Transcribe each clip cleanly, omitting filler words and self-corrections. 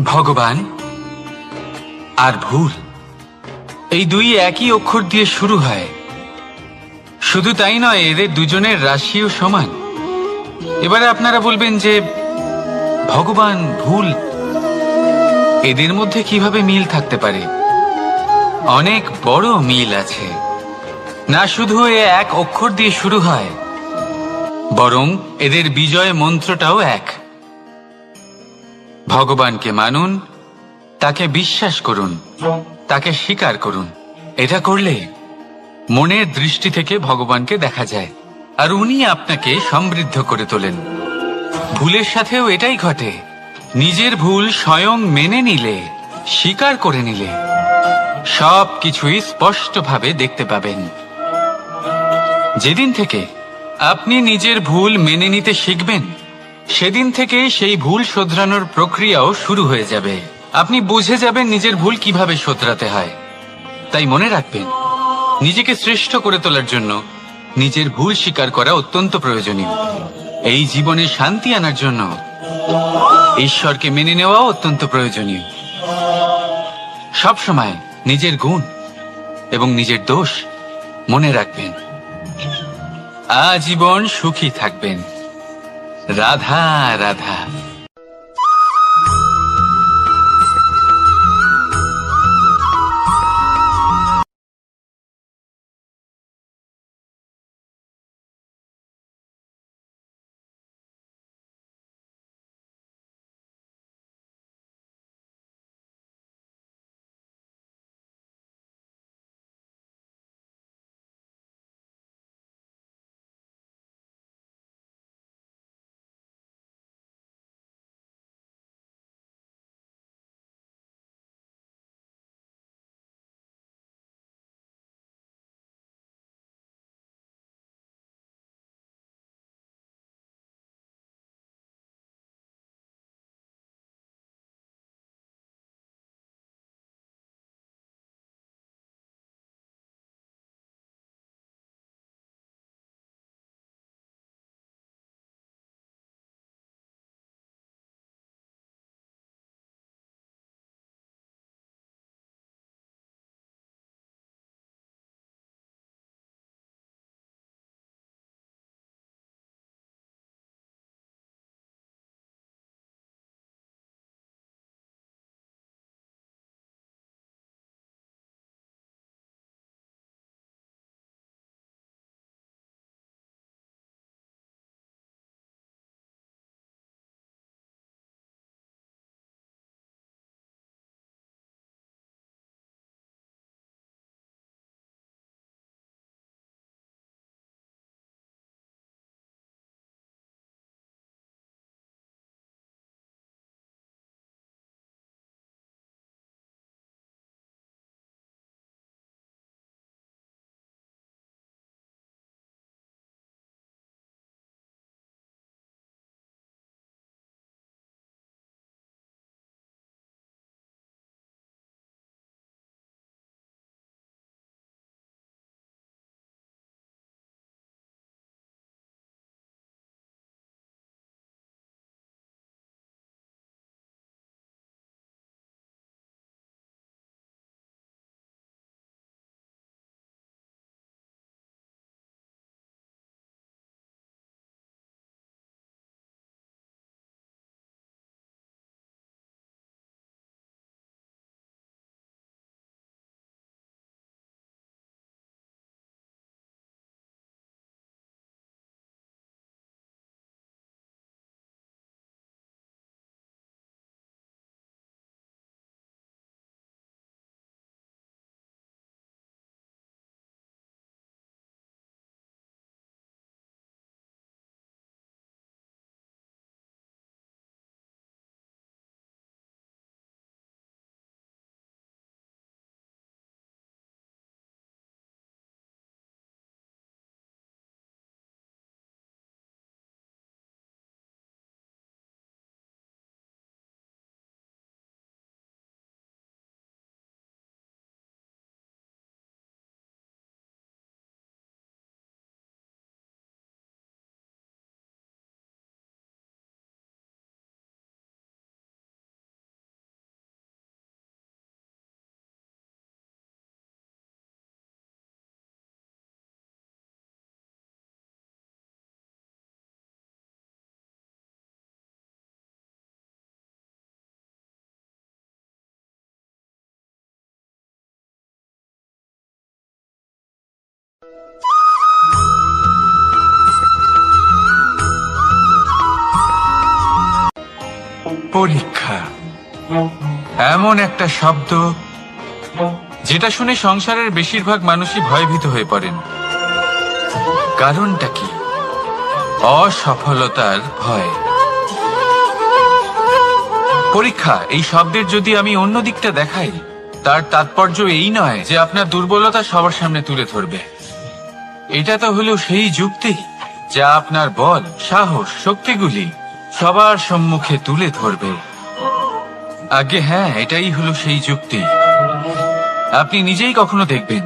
ভগবান আর ভুল, এই দুই একই অক্ষর দিয়ে শুরু হয়। শুধু তাই নয়, এদের দুজনের রাশিও সমান। এবারে আপনারা বলবেন যে ভগবান, ভুল, এদের মধ্যে কিভাবে মিল থাকতে পারে? অনেক বড় মিল আছে। না শুধু এ এক অক্ষর দিয়ে শুরু হয়, বরং এদের বিজয় মন্ত্রটাও এক। ভগবানকে মানুন, তাকে বিশ্বাস করুন, তাকে স্বীকার করুন। এটা করলে মনের দৃষ্টি থেকে ভগবানকে দেখা যায়, আর উনি আপনাকে সমৃদ্ধ করে তোলেন। ভুলের সাথেও এটাই ঘটে। নিজের ভুল স্বয়ং মেনে নিলে, স্বীকার করে নিলে, সব কিছুই স্পষ্টভাবে দেখতে পাবেন। যেদিন থেকে আপনি নিজের ভুল মেনে নিতে শিখবেন, সেদিন থেকে সেই ভুল শোধরানোর প্রক্রিয়াও শুরু হয়ে যাবে। আপনি বুঝে যাবেন নিজের ভুল কিভাবে শোধরাতে হয়। তাই মনে রাখবেন, নিজেকে শ্রেষ্ঠ করে তোলার জন্য নিজের ভুল স্বীকার করা অত্যন্ত প্রয়োজনীয়। এই জীবনে শান্তি আনার জন্য ঈশ্বরকে মেনে নেওয়াও অত্যন্ত প্রয়োজনীয়। সবসময় নিজের গুণ এবং নিজের দোষ মনে রাখবেন। আজীবন সুখী থাকবেন। রাধা রাধা। পরীক্ষা এমন একটা শব্দ যেটা শুনে সংসারের বেশিরভাগ মানুষই ভয়ভীত হয়ে পড়েন। কারণটা কি? অসফলতার ভয়। পরীক্ষা এই শব্দের যদি আমি অন্য দিকটা দেখাই, তার তাৎপর্য এই নয় যে আপনার দুর্বলতা সবার সামনে তুলে ধরবে। এটা তো হলো সেই যুক্তি যা আপনার বল, সাহস, শক্তিগুলি সবার সম্মুখে তুলে ধরবে। আগে হ্যাঁ, এটাই হলো সেই যুক্তি। আপনি নিজেই কখনো দেখবেন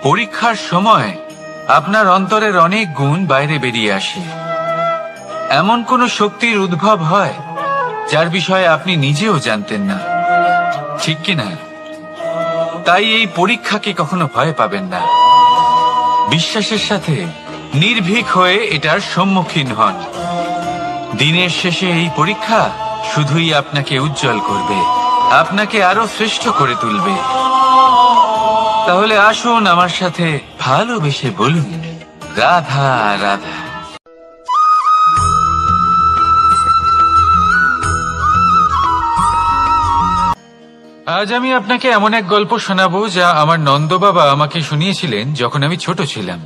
পরীক্ষার সময় আপনার অন্তরের অনেক গুণ বাইরে বেরিয়ে আসে। এমন কোন শক্তির উদ্ভব হয় যার বিষয়ে আপনি নিজেও জানতেন না, ঠিক কিনা? তাই এই পরীক্ষাকে কখনো ভয় পাবেন না। বিশ্বাসের সাথে নির্ভীক হয়ে এটার সম্মুখীন হন। দিনের শেষে এই পরীক্ষা শুধুই আপনাকে উজ্জ্বল করবে, আপনাকে আরো শ্রেষ্ঠ করে তুলবে। তাহলে আসুন আমার সাথে ভালোবেসে বলুন, রাধা রাধা। আজ আমি আপনাকে এমন এক গল্প শোনাবো যা আমার নন্দ বাবা আমাকে শুনিয়েছিলেন যখন আমি ছোট ছিলাম।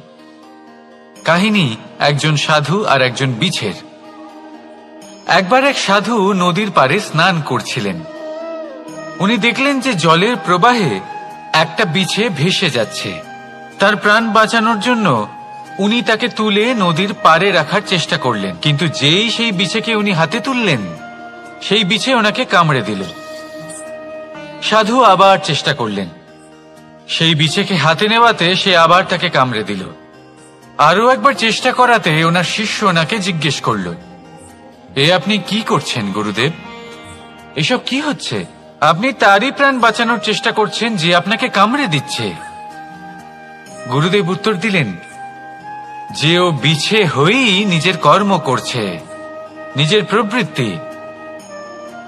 কাহিনী একজন সাধু আর একজন বিছের। একবার এক সাধু নদীর পাড়ে স্নান করছিলেন। উনি দেখলেন যে জলের প্রবাহে একটা বিছে ভেসে যাচ্ছে। তার প্রাণ বাঁচানোর জন্য উনি তাকে তুলে নদীর পাড়ে রাখার চেষ্টা করলেন, কিন্তু যেই সেই বিছেকে উনি হাতে তুললেন, সেই বিছে ওনাকে কামড়ে দিল। সাধু আবার চেষ্টা করলেন, সেই বিছেকে হাতে নেওয়াতে সে আবার তাকে কামড়ে দিল। আরো একবার চেষ্টা করাতে ওনার শিষ্য ওনাকে জিজ্ঞেস করল, এ আপনি কি করছেন গুরুদেব? এসব কি হচ্ছে? আপনি তারই প্রাণ বাঁচানোর চেষ্টা করছেন যে আপনাকে কামড়ে দিচ্ছে। গুরুদেব উত্তর দিলেন যে ও বিছে হয়েই নিজের কর্ম করছে, নিজের প্রবৃত্তি,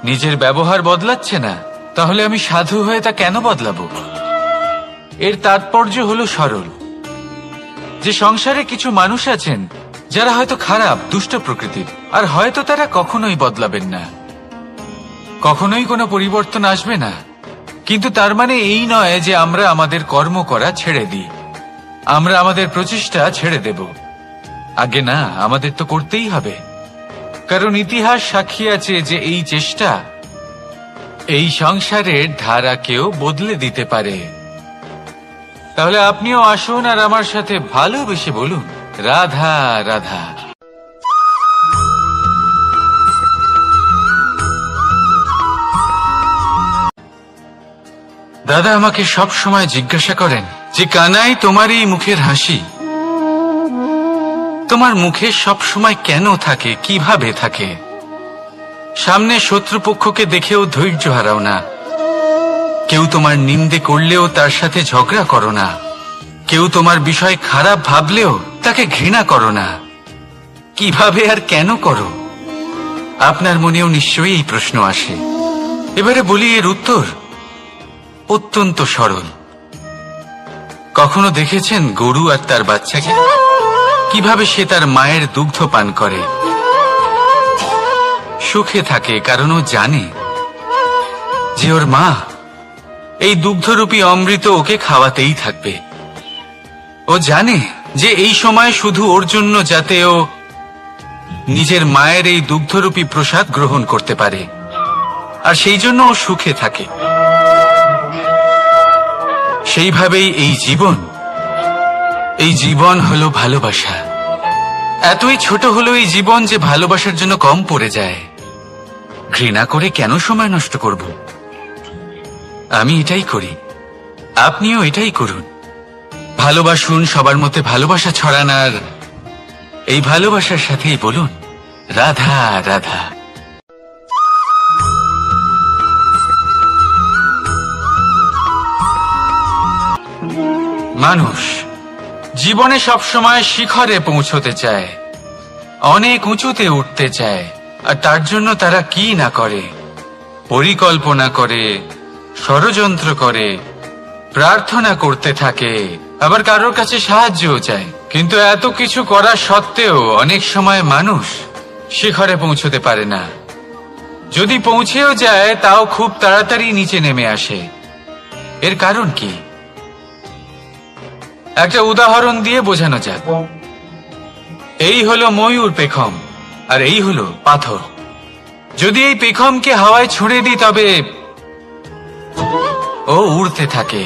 নিজের ব্যবহার বদলাচ্ছে না। তাহলে আমি সাধু হয়ে তা কেন বদলাবো? এর তাৎপর্য হলো সরল, যে সংসারে কিছু মানুষ আছেন যারা হয়তো খারাপ, দুষ্ট প্রকৃতির, আর হয়তো তারা কখনোই বদলাবেন না, কখনোই কোনো পরিবর্তন আসবে না। কিন্তু তার মানে এই নয় যে আমরা আমাদের কর্ম করা ছেড়ে দিই, আমরা আমাদের প্রচেষ্টা ছেড়ে দেব। আগে না, আমাদের তো করতেই হবে, কারণ ইতিহাস সাক্ষী আছে যে এই চেষ্টা এই সংসারের ধারাকেও বদলে দিতে পারে। তাহলে আপনিও আসুন আর আমার সাথে ভালোবেসে বলুন, রাধা রাধা। দাদা আমাকে সব সময় জিজ্ঞাসা করেন যে কানাই, তোমার এই মুখের হাসি, তোমার মুখে সব সময় কেন থাকে, কিভাবে থাকে? সামনে শত্রুপক্ষকে দেখেও ধৈর্য হারাও না, কেউ তোমার নিন্দে করলেও তার সাথে ঝগড়া করো না, কেউ তোমার বিষয় খারাপ ভাবলেও তাকে ঘৃণা করো না। কিভাবে আর কেন করো? আপনার মনেও নিশ্চয়ই এই প্রশ্ন আসে। এবারে বলি, এর উত্তর অত্যন্ত সরল। কখনো দেখেছেন গরু আর তার বাচ্চাকে কিভাবে সে তার মায়ের দুগ্ধ পান করে? সুখে থাকে, কারণ ও জানে যে ওর মা এই দুগ্ধরূপী অমৃত ওকে খাওয়াতেই থাকবে। ও জানে যে এই সময় শুধু ওর জন্য, যাতে ও নিজের মায়ের এই দুগ্ধরূপী প্রসাদ গ্রহণ করতে পারে, আর সেই জন্য ও সুখে থাকে। সেইভাবেই এই জীবন হলো ভালোবাসা। এতই ছোট হলো এই জীবন যে ভালোবাসার জন্য কম পড়ে যায়। ঘৃণা করে কেন সময় নষ্ট করব? আমি এটাই করি, আপনিও এটাই করুন। ভালোবাসুন, সবার মধ্যে ভালোবাসা ছড়ান, আর এই ভালোবাসার সাথেই বলুন, রাধা রাধা। মানুষ জীবনে সবসময় শিখরে পৌঁছতে চায়, অনেক উঁচুতে উঠতে চায়, আর তার জন্য তারা কি না করে, পরিকল্পনা করে, ষড়যন্ত্র করে, প্রার্থনা করতে থাকে, আবার কারোর কাছে সাহায্যও চায়। কিন্তু এত কিছু করা সত্ত্বেও অনেক সময় মানুষ শিখরে পৌঁছতে পারে না। যদি পৌঁছেও যায় তাও খুব তাড়াতাড়ি নিচে নেমে আসে। এর কারণ কি? একটা উদাহরণ দিয়ে বোঝানো যাক। এই হলো ময়ূর পেখম আর এই হলো পাথর। যদি এই পেখমকে হাওয়ায় ছুঁড়ে দিই তবে ও উড়তে থাকে,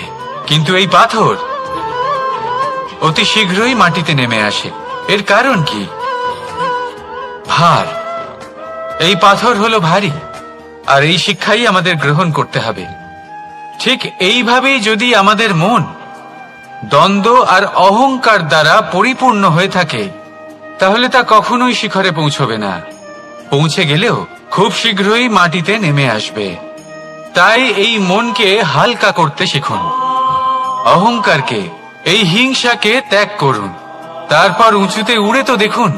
কিন্তু এই পাথর অতি শীঘ্রই মাটিতে নেমে আসে। এর কারণ কি? ভার। এই পাথর হলো ভারী, আর এই শিক্ষাই আমাদের গ্রহণ করতে হবে। ঠিক এইভাবেই যদি আমাদের মন দ্বন্দ্ব আর অহংকার দ্বারা পরিপূর্ণ হয়ে থাকে তাহলে তা কখনোই শিখরে পৌঁছবে না। পৌঁছে গেলেও খুব শীঘ্রই মাটিতে নেমে আসবে। তাই এই মনকে হালকা করতে শিখুন, অহংকারকে, এই হিংসাকে ত্যাগ করুন। তারপর উঁচুতে উড়ে তো দেখুন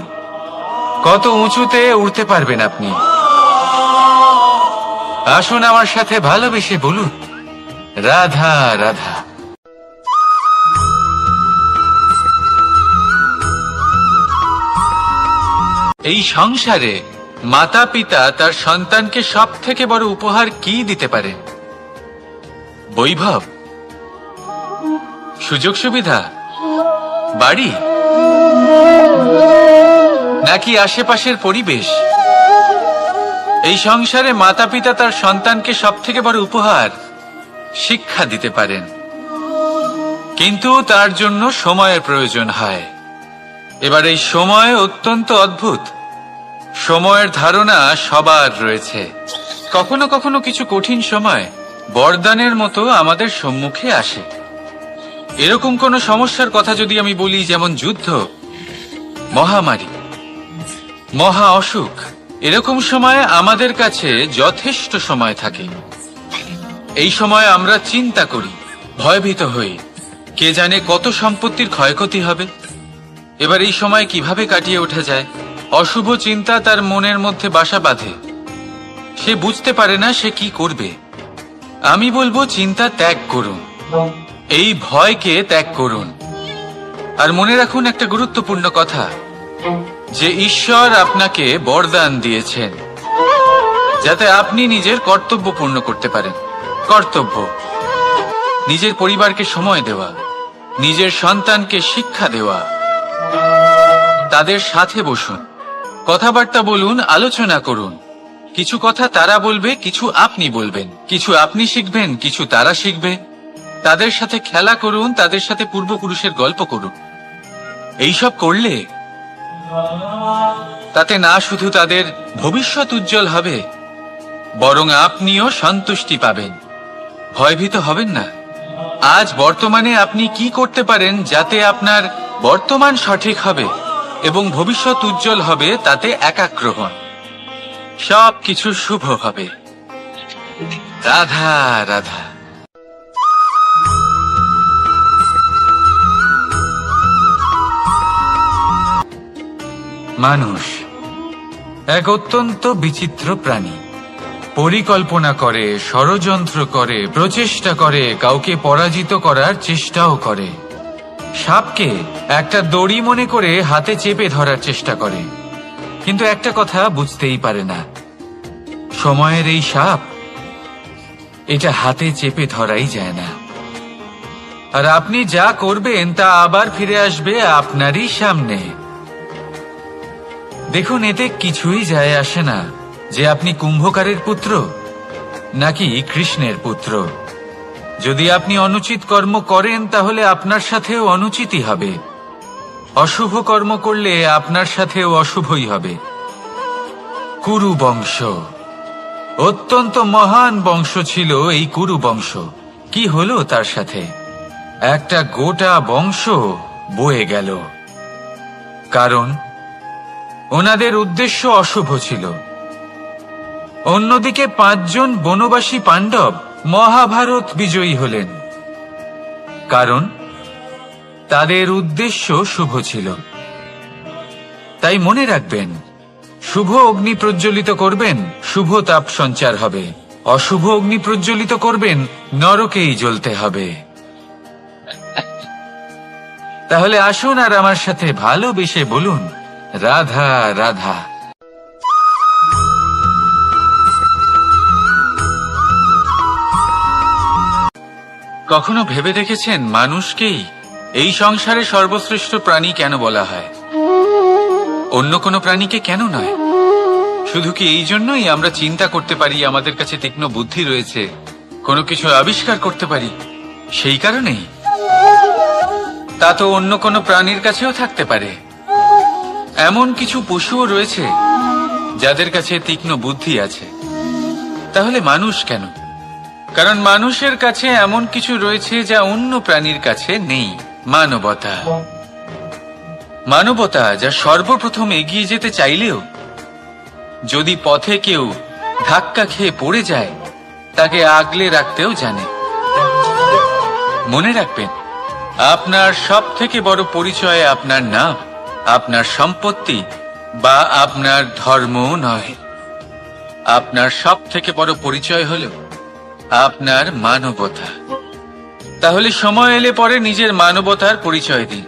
কত উঁচুতে উড়তে পারবেন আপনি। আসুন আমার সাথে ভালোবেসে বলুন, রাধা রাধা। এই সংসারে মাতা পিতা তার সন্তানকে সব থেকে বড় উপহার কি দিতে পারে? বৈভব, সুযোগ সুবিধা, বাড়ি, নাকি আশেপাশের পরিবেশ? এই সংসারে মাতা পিতা তার সন্তানকে সব থেকে বড় উপহার শিক্ষা দিতে পারেন, কিন্তু তার জন্য সময়ের প্রয়োজন হয়। এবার এই সময় অত্যন্ত অদ্ভুত। সময়ের ধারণা সবার রয়েছে। কখনো কখনো কিছু কঠিন সময় বরদানের মতো আমাদের সম্মুখে আসে। এরকম কোন সমস্যার কথা যদি আমি বলি, যেমন যুদ্ধ, মহামারী, মহা অসুখ, এরকম সময় আমাদের কাছে যথেষ্ট সময় থাকে। এই সময় আমরা চিন্তা করি, ভয়ভীত হই, কে জানে কত সম্পত্তির ক্ষয়ক্ষতি হবে। এবার এই সময় কিভাবে কাটিয়ে ওঠা যায়? অশুভ চিন্তা তার মনের মধ্যে বাসা বাঁধে। সে বুঝতে পারে না সে কি করবে। আমি বলবো, চিন্তা ত্যাগ করুন, এই ভয়কে ত্যাগ করুন। আর মনে রাখুন একটা গুরুত্বপূর্ণ কথা, যে ঈশ্বর আপনাকে বরদান দিয়েছেন যাতে আপনি নিজের কর্তব্য পূর্ণ করতে পারেন। কর্তব্য, নিজের পরিবারকে সময় দেওয়া, নিজের সন্তানকে শিক্ষা দেওয়া। তাদের সাথে বসুন, কথাবার্তা বলুন, আলোচনা করুন। কিছু কথা তারা বলবে, কিছু আপনি বলবেন, কিছু আপনি শিখবেন, কিছু তারা শিখবে। তাদের সাথে খেলা করুন, তাদের সাথে পূর্বপুরুষের গল্প করুন। এইসব করলে তাতে না শুধু তাদের ভবিষ্যৎ উজ্জ্বল হবে, বরং আপনিও সন্তুষ্টি পাবেন। ভয়ভীত হবেন না। আজ বর্তমানে আপনি কি করতে পারেন যাতে আপনার বর্তমান সঠিক হবে এবং ভবিষ্যৎ উজ্জ্বল হবে, তাতে একাগ্র হন। সবকিছু শুভ হবে। রাধা রাধা। মানুষ এক অত্যন্ত বিচিত্র প্রাণী। পরিকল্পনা করে, ষড়যন্ত্র করে, প্রচেষ্টা করে, কাউকে পরাজিত করার চেষ্টাও করে। সাপকে একটা দড়ি মনে করে হাতে চেপে ধরার চেষ্টা করে, কিন্তু একটা কথা বুঝতেই পারে না, সময়ের এই সাপ, এটা হাতে চেপে ধরাই যায় না। আর আপনি যা করবেন তা আবার ফিরে আসবে আপনারই সামনে। দেখুন, এতে কিছুই যায় আসে না যে আপনি কুম্ভকারের পুত্র নাকি কৃষ্ণের পুত্র। যদি আপনি অনুচিত কর্ম করেন তাহলে আপনার সাথেও অনুচিতই হবে। অশুভ কর্ম করলে আপনার সাথেও অশুভই হবে। কুরু বংশ অত্যন্ত মহান বংশ ছিল। এই কুরু বংশ কি হলো তার সাথে? একটা গোটা বংশ বয়ে গেল, কারণ ওনাদের উদ্দেশ্য অশুভ ছিল। অন্যদিকে 5 জন বনবাসী পাণ্ডব মহাভারত বিজয়ী হলেন, কারণ তাদের উদ্দেশ্য শুভ ছিল। তাই মনে রাখবেন, শুভ অগ্নি প্রজ্বলিত করবেন, শুভ তাপ সঞ্চার হবে। অশুভ অগ্নি প্রজ্বলিত করবেন, নরকেই জ্বলতে হবে। তাহলে আসুন আর আমার সাথে ভালোবেসে বলুন, রাধা রাধা। কখনো ভেবে দেখেছেন মানুষকেই এই সংসারে সর্বশ্রেষ্ঠ প্রাণী কেন বলা হয়? অন্য কোনো প্রাণীকে কেন নয়? শুধু কি এই জন্যই আমরা চিন্তা করতে পারি, আমাদের কাছে তীক্ষ্ণ বুদ্ধি রয়েছে, কোনো কিছু আবিষ্কার করতে পারি, সেই কারণেই? তা তো অন্য কোনো প্রাণীর কাছেও থাকতে পারে। এমন কিছু পশুও রয়েছে যাদের কাছে তীক্ষ্ণ বুদ্ধি আছে। তাহলে মানুষ কেন? কারণ মানুষের কাছে এমন কিছু রয়েছে যা অন্য প্রাণীর কাছে নেই। মানবতা। মানবতা, যা সর্বপ্রথম এগিয়ে যেতে চাইলেও যদি পথে কেউ ধাক্কা খেয়ে পড়ে যায়, তাকে আগলে রাখতেও জানে। মনে রাখবেন, আপনার সব থেকে বড় পরিচয় আপনার নাম, আপনার সম্পত্তি বা আপনার ধর্ম নয়। আপনার সব থেকে বড় পরিচয় হল আপনার মানবতা। তাহলে সময় এলে পরে নিজের মানবতার পরিচয় দিন।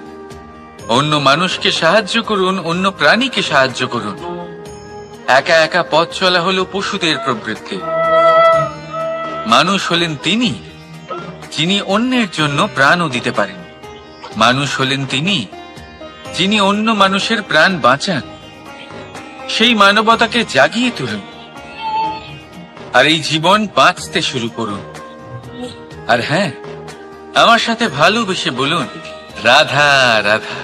অন্য মানুষকে সাহায্য করুন, অন্য প্রাণীকে সাহায্য করুন। একা একা পথ চলা হলো পশুদের প্রবৃত্তি। মানুষ হলেন তিনি যিনি অন্যের জন্য প্রাণও দিতে পারেন। মানুষ হলেন তিনি যিনি অন্য মানুষের প্রাণ বাঁচান। সেই মানবতাকে জাগিয়ে তুলুন আর এই জীবন বাঁচতে শুরু করুন। আর হ্যাঁ, আমার সাথে ভালোবেসে বলুন, রাধা রাধা।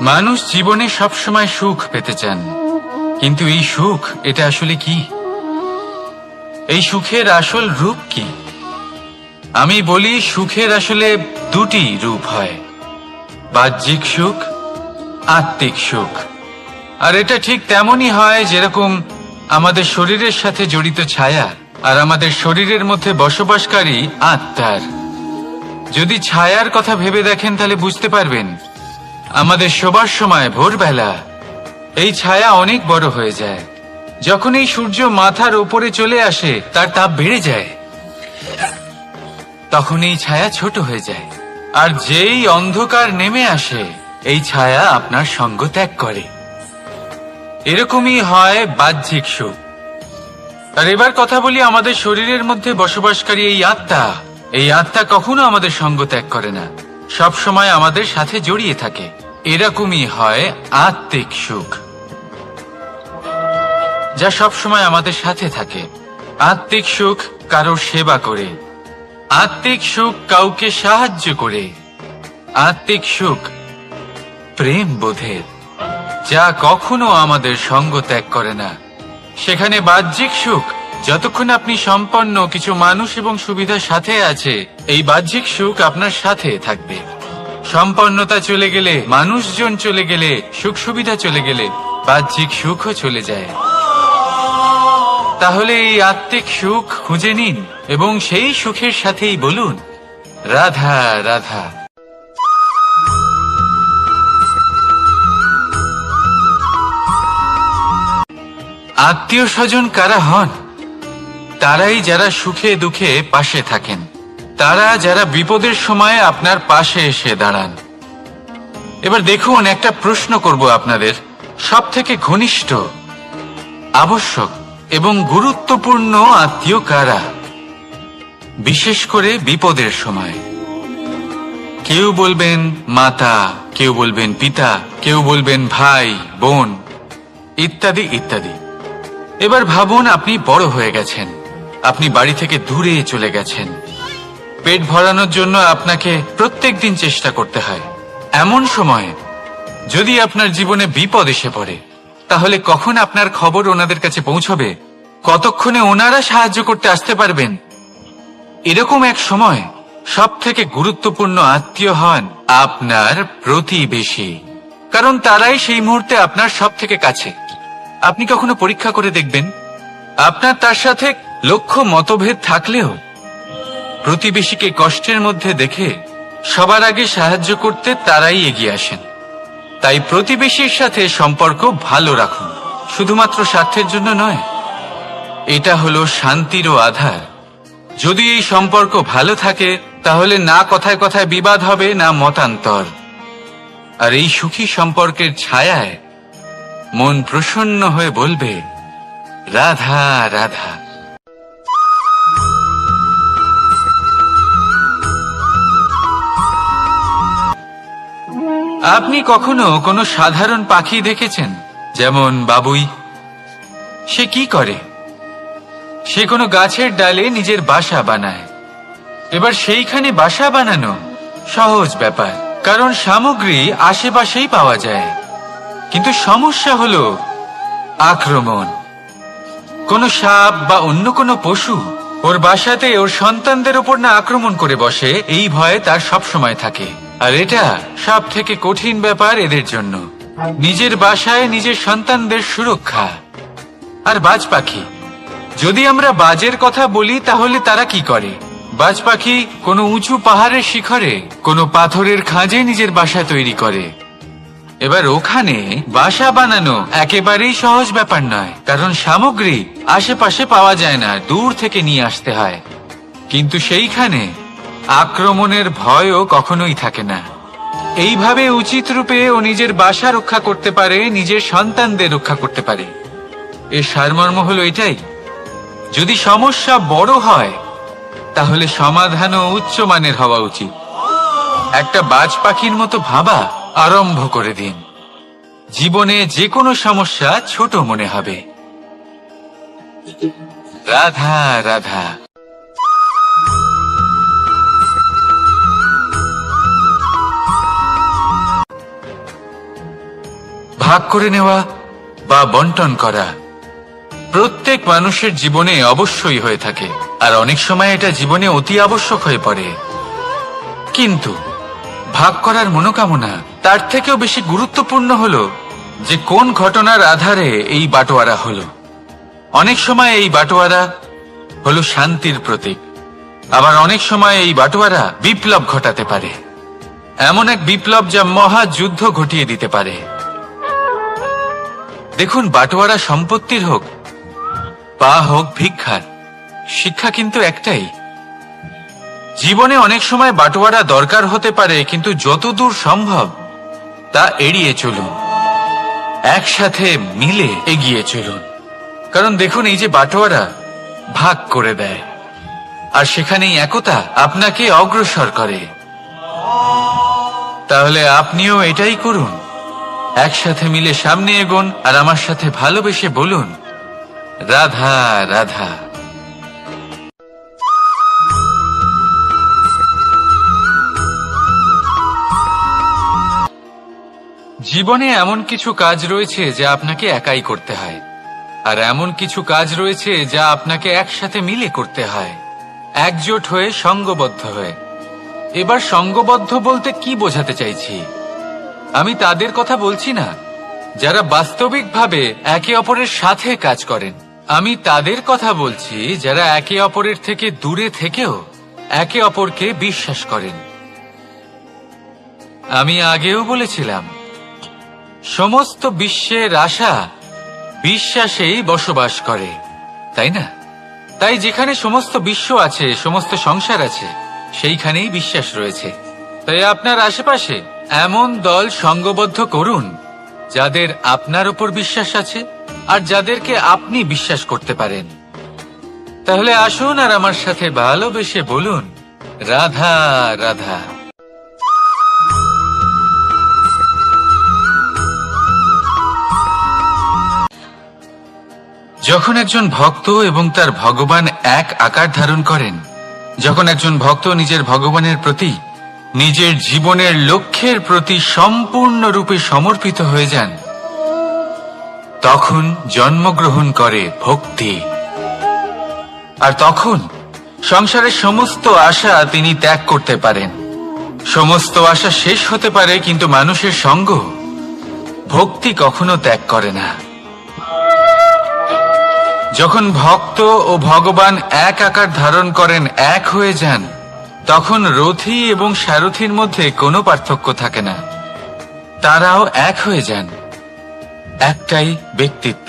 মানুষ জীবনে সবসময় সুখ পেতে চান, কিন্তু এই সুখ, এটা আসলে কি? এই সুখের আসল রূপ কি? আমি বলি, সুখের আসলে দুটি রূপ হয়, বাহ্যিক সুখ, আত্মিক সুখ। আর এটা ঠিক তেমনই হয় যেরকম আমাদের শরীরের সাথে জড়িত ছায়া আর আমাদের শরীরের মধ্যে বসবাসকারী আত্মার। যদি ছায়ার কথা ভেবে দেখেন তাহলে বুঝতে পারবেন, আমাদের শোবার সময় ভোরবেলা এই ছায়া অনেক বড় হয়ে যায়। যখন এই সূর্য মাথার উপরে চলে আসে, তার তাপ বেড়ে যায়, তখন এই ছায়া ছোট হয়ে যায়। আর যেই অন্ধকার নেমে আসে, এই ছায়া আপনার সঙ্গ ত্যাগ করে। এরকমই হয় বাহ্যিক সুখ। আর এবার কথা বলি আমাদের শরীরের মধ্যে বসবাসকারী এই আত্মা। এই আত্মা কখনো আমাদের সঙ্গ ত্যাগ করে না, সব সময় আমাদের সাথে জড়িয়ে থাকে। এরকমই হয় আত্মিক সুখ, যা সব সময় আমাদের সাথে থাকে। আত্মিক সুখ কারোর সেবা করে, আত্মিক সুখ কাউকে সাহায্য করে, আত্মিক সুখ প্রেম বোধের, যা কখনো আমাদের সঙ্গ ত্যাগ করে না। সেখানে বাহ্যিক সুখ, যতক্ষণ আপনি সম্পন্ন কিছু মানুষ এবং সুবিধার সাথে আছে, এই বাহ্যিক সুখ আপনার সাথে থাকবে। সম্পন্নতা চলে গেলে, মানুষজন চলে গেলে, সুখ সুবিধা চলে গেলে, বাহ্যিক সুখও চলে যায়। তাহলে এই আত্মিক সুখ খুঁজে নিন এবং সেই সুখের সাথেই বলুন, রাধা রাধা। আত্মীয় স্বজন কারা হন? তারাই যারা সুখে দুঃখে পাশে থাকেন, তারা যারা বিপদের সময় আপনার পাশে এসে দাঁড়ান। এবার দেখুন, একটা প্রশ্ন করব আপনাদের, সব থেকে ঘনিষ্ঠ, আবশ্যক এবং গুরুত্বপূর্ণ আত্মীয় কারা, বিশেষ করে বিপদের সময়? কেউ বলবেন মাতা, কেউ বলবেন পিতা, কেউ বলবেন ভাই বোন, ইত্যাদি ইত্যাদি। এবার ভাবুন, আপনি বড় হয়ে গেছেন, আপনি বাড়ি থেকে দূরে চলে গেছেন। পেট ভরানোর জন্য আপনাকে প্রত্যেকদিন চেষ্টা করতে হয়। এমন সময় যদি আপনার জীবনে বিপদ এসে পড়ে, তাহলে কখন আপনার খবর ওনাদের কাছে পৌঁছবে? কতক্ষণে ওনারা সাহায্য করতে আসতে পারবেন? এরকম এক সময় সব থেকে গুরুত্বপূর্ণ আত্মীয় হন আপনার প্রতিবেশী, কারণ তারাই সেই মুহূর্তে আপনার সব থেকে কাছে। আপনি কখনো পরীক্ষা করে দেখবেন, আপনার তার সাথে লক্ষ মতভেদ থাকলেও প্রতিবেশীকে কষ্টের মধ্যে দেখে সবার আগে সাহায্য করতে তারাই এগিয়ে আসেন। তাই প্রতিবেশীর সাথে সম্পর্ক ভালো রাখুন, শুধুমাত্র স্বার্থের জন্য নয়। এটা হলো শান্তিরও আধার। যদি এই সম্পর্ক ভালো থাকে তাহলে না কথায় কথায় বিবাদ হবে, না মতান্তর। আর এই সুখী সম্পর্কের ছায়ায় মন প্রসন্ন হয়ে বলবে, রাধা রাধা। আপনি কখনো কোনো সাধারণ পাখি দেখেছেন? যেমন বাবুই। সে কি করে? সে কোনো গাছের ডালে নিজের বাসা বানায়। এবার সেইখানে বাসা বানানো সহজ ব্যাপার, কারণ সামগ্রী আশেপাশেই পাওয়া যায়। কিন্তু সমস্যা হলো আক্রমণ। কোনো সাপ বা অন্য কোনো পশু ওর বাসাতে ওর সন্তানদের উপর না আক্রমণ করে বসে, এই ভয়ে তার সব সময় থাকে। আর এটা সব থেকে কঠিন ব্যাপার এদের জন্য, নিজের বাসায় নিজের সন্তানদের সুরক্ষা। আর বাজ পাখি, যদি আমরা বাজের কথা বলি তাহলে তারা কি করে? বাজ পাখি কোনো উঁচু পাহাড়ের শিখরে, কোনো পাথরের খাঁজে নিজের বাসা তৈরি করে। এবার ওখানে বাসা বানানো একেবারেই সহজ ব্যাপার নয়, কারণ সামগ্রী আশেপাশে পাওয়া যায় না, দূর থেকে নিয়ে আসতে হয়। কিন্তু সেইখানে আক্রমণের ভয়ও কখনোই থাকে না। এইভাবে উচিত রূপে ও নিজের বাসা রক্ষা করতে পারে, নিজের সন্তানদের রক্ষা করতে পারে। এর সারমর্ম হলো এটাই, যদি সমস্যা বড় হয় তাহলে সমাধানও উচ্চমানের হওয়া উচিত। একটা বাজ পাখির মতো ভাবা আরম্ভ করে দিন। জীবনে যে কোনো সমস্যা ছোট মনে হবে। রাধা রাধা। ভাগ করে নেওয়া বা বন্টন করা প্রত্যেক মানুষের জীবনে অবশ্যই হয়ে থাকে, আর অনেক সময় এটা জীবনে অতি আবশ্যক হয়ে পড়ে। কিন্তু ভাগ করার মনোকামনা তার থেকেও বেশি গুরুত্বপূর্ণ হলো যে কোন ঘটনার আধারে এই বাটোয়ারা হলো। অনেক সময় এই বাটোয়ারা হলো শান্তির প্রতীক, আবার অনেক সময় এই বাটোয়ারা বিপ্লব ঘটাতে পারে, এমন এক বিপ্লব যা মহাযুদ্ধ ঘটিয়ে দিতে পারে। দেখুন, বাটোয়ারা সম্পত্তির হোক বা হোক ভিক্ষার, শিক্ষা কিন্তু একটাই। জীবনে অনেক সময় বাটোয়ারা দরকার হতে পারে, কিন্তু যতদূর সম্ভব তা এড়িয়ে চলুন, একসাথে মিলে এগিয়ে চলুন। কারণ দেখুন, এই যে বাটোয়ারা ভাগ করে দেয়, আর সেখানেই একতা আপনাকে অগ্রসর করে। তাহলে আপনিও এটাই করুন, একসাথে মিলে সামনে এগোন, আর আমার সাথে ভালোবেসে বলুন, রাধা রাধা। জীবনে এমন কিছু কাজ রয়েছে যা আপনাকে একাই করতে হয়, আর এমন কিছু কাজ রয়েছে যা আপনাকে একসাথে মিলে করতে হয়, একজোট হয়ে, সঙ্গবদ্ধ হয়ে। এবার সঙ্গবদ্ধ বলতে কি বোঝাতে চাইছি? আমি তাদের কথা বলছি না যারা বাস্তবিকভাবে একে অপরের সাথে কাজ করেন। আমি তাদের কথা বলছি যারা একে অপরের থেকে দূরে থেকেও একে অপরকে বিশ্বাস করেন। আমি আগেও বলেছিলাম, সমস্ত বিশ্বের আশা বিশ্বাসেই বসবাস করে, তাই না? তাই যেখানে সমস্ত বিশ্ব আছে, সমস্ত সংসার আছে, সেইখানেই বিশ্বাস রয়েছে। তাই আপনার আশেপাশে এমন দল সঙ্গবদ্ধ করুন যাদের আপনার উপর বিশ্বাস আছে আর যাদেরকে আপনি বিশ্বাস করতে পারেন। তাহলে আসুন আর আমার সাথে ভালোবেসে বলুন, রাধা রাধা। যখন একজন ভক্ত এবং তার ভগবান এক আকার ধারণ করেন, যখন একজন ভক্ত নিজের ভগবানের প্রতি, নিজের জীবনের লক্ষ্যের প্রতি সম্পূর্ণরূপে সমর্পিত হয়ে যান, তখন জন্মগ্রহণ করে ভক্তি। আর তখন সংসারের সমস্ত আশা তিনি ত্যাগ করতে পারেন। সমস্ত আশা শেষ হতে পারে, কিন্তু মানুষের সঙ্গ ভক্তি কখনো ত্যাগ করে না। যখন ভক্ত ও ভগবান এক আকার ধারণ করেন, এক হয়ে যান, তখন রথী এবং সারথীর মধ্যে কোনো পার্থক্য থাকে না, তারাও এক হয়ে যান। একটাই ব্যক্তিত্ব,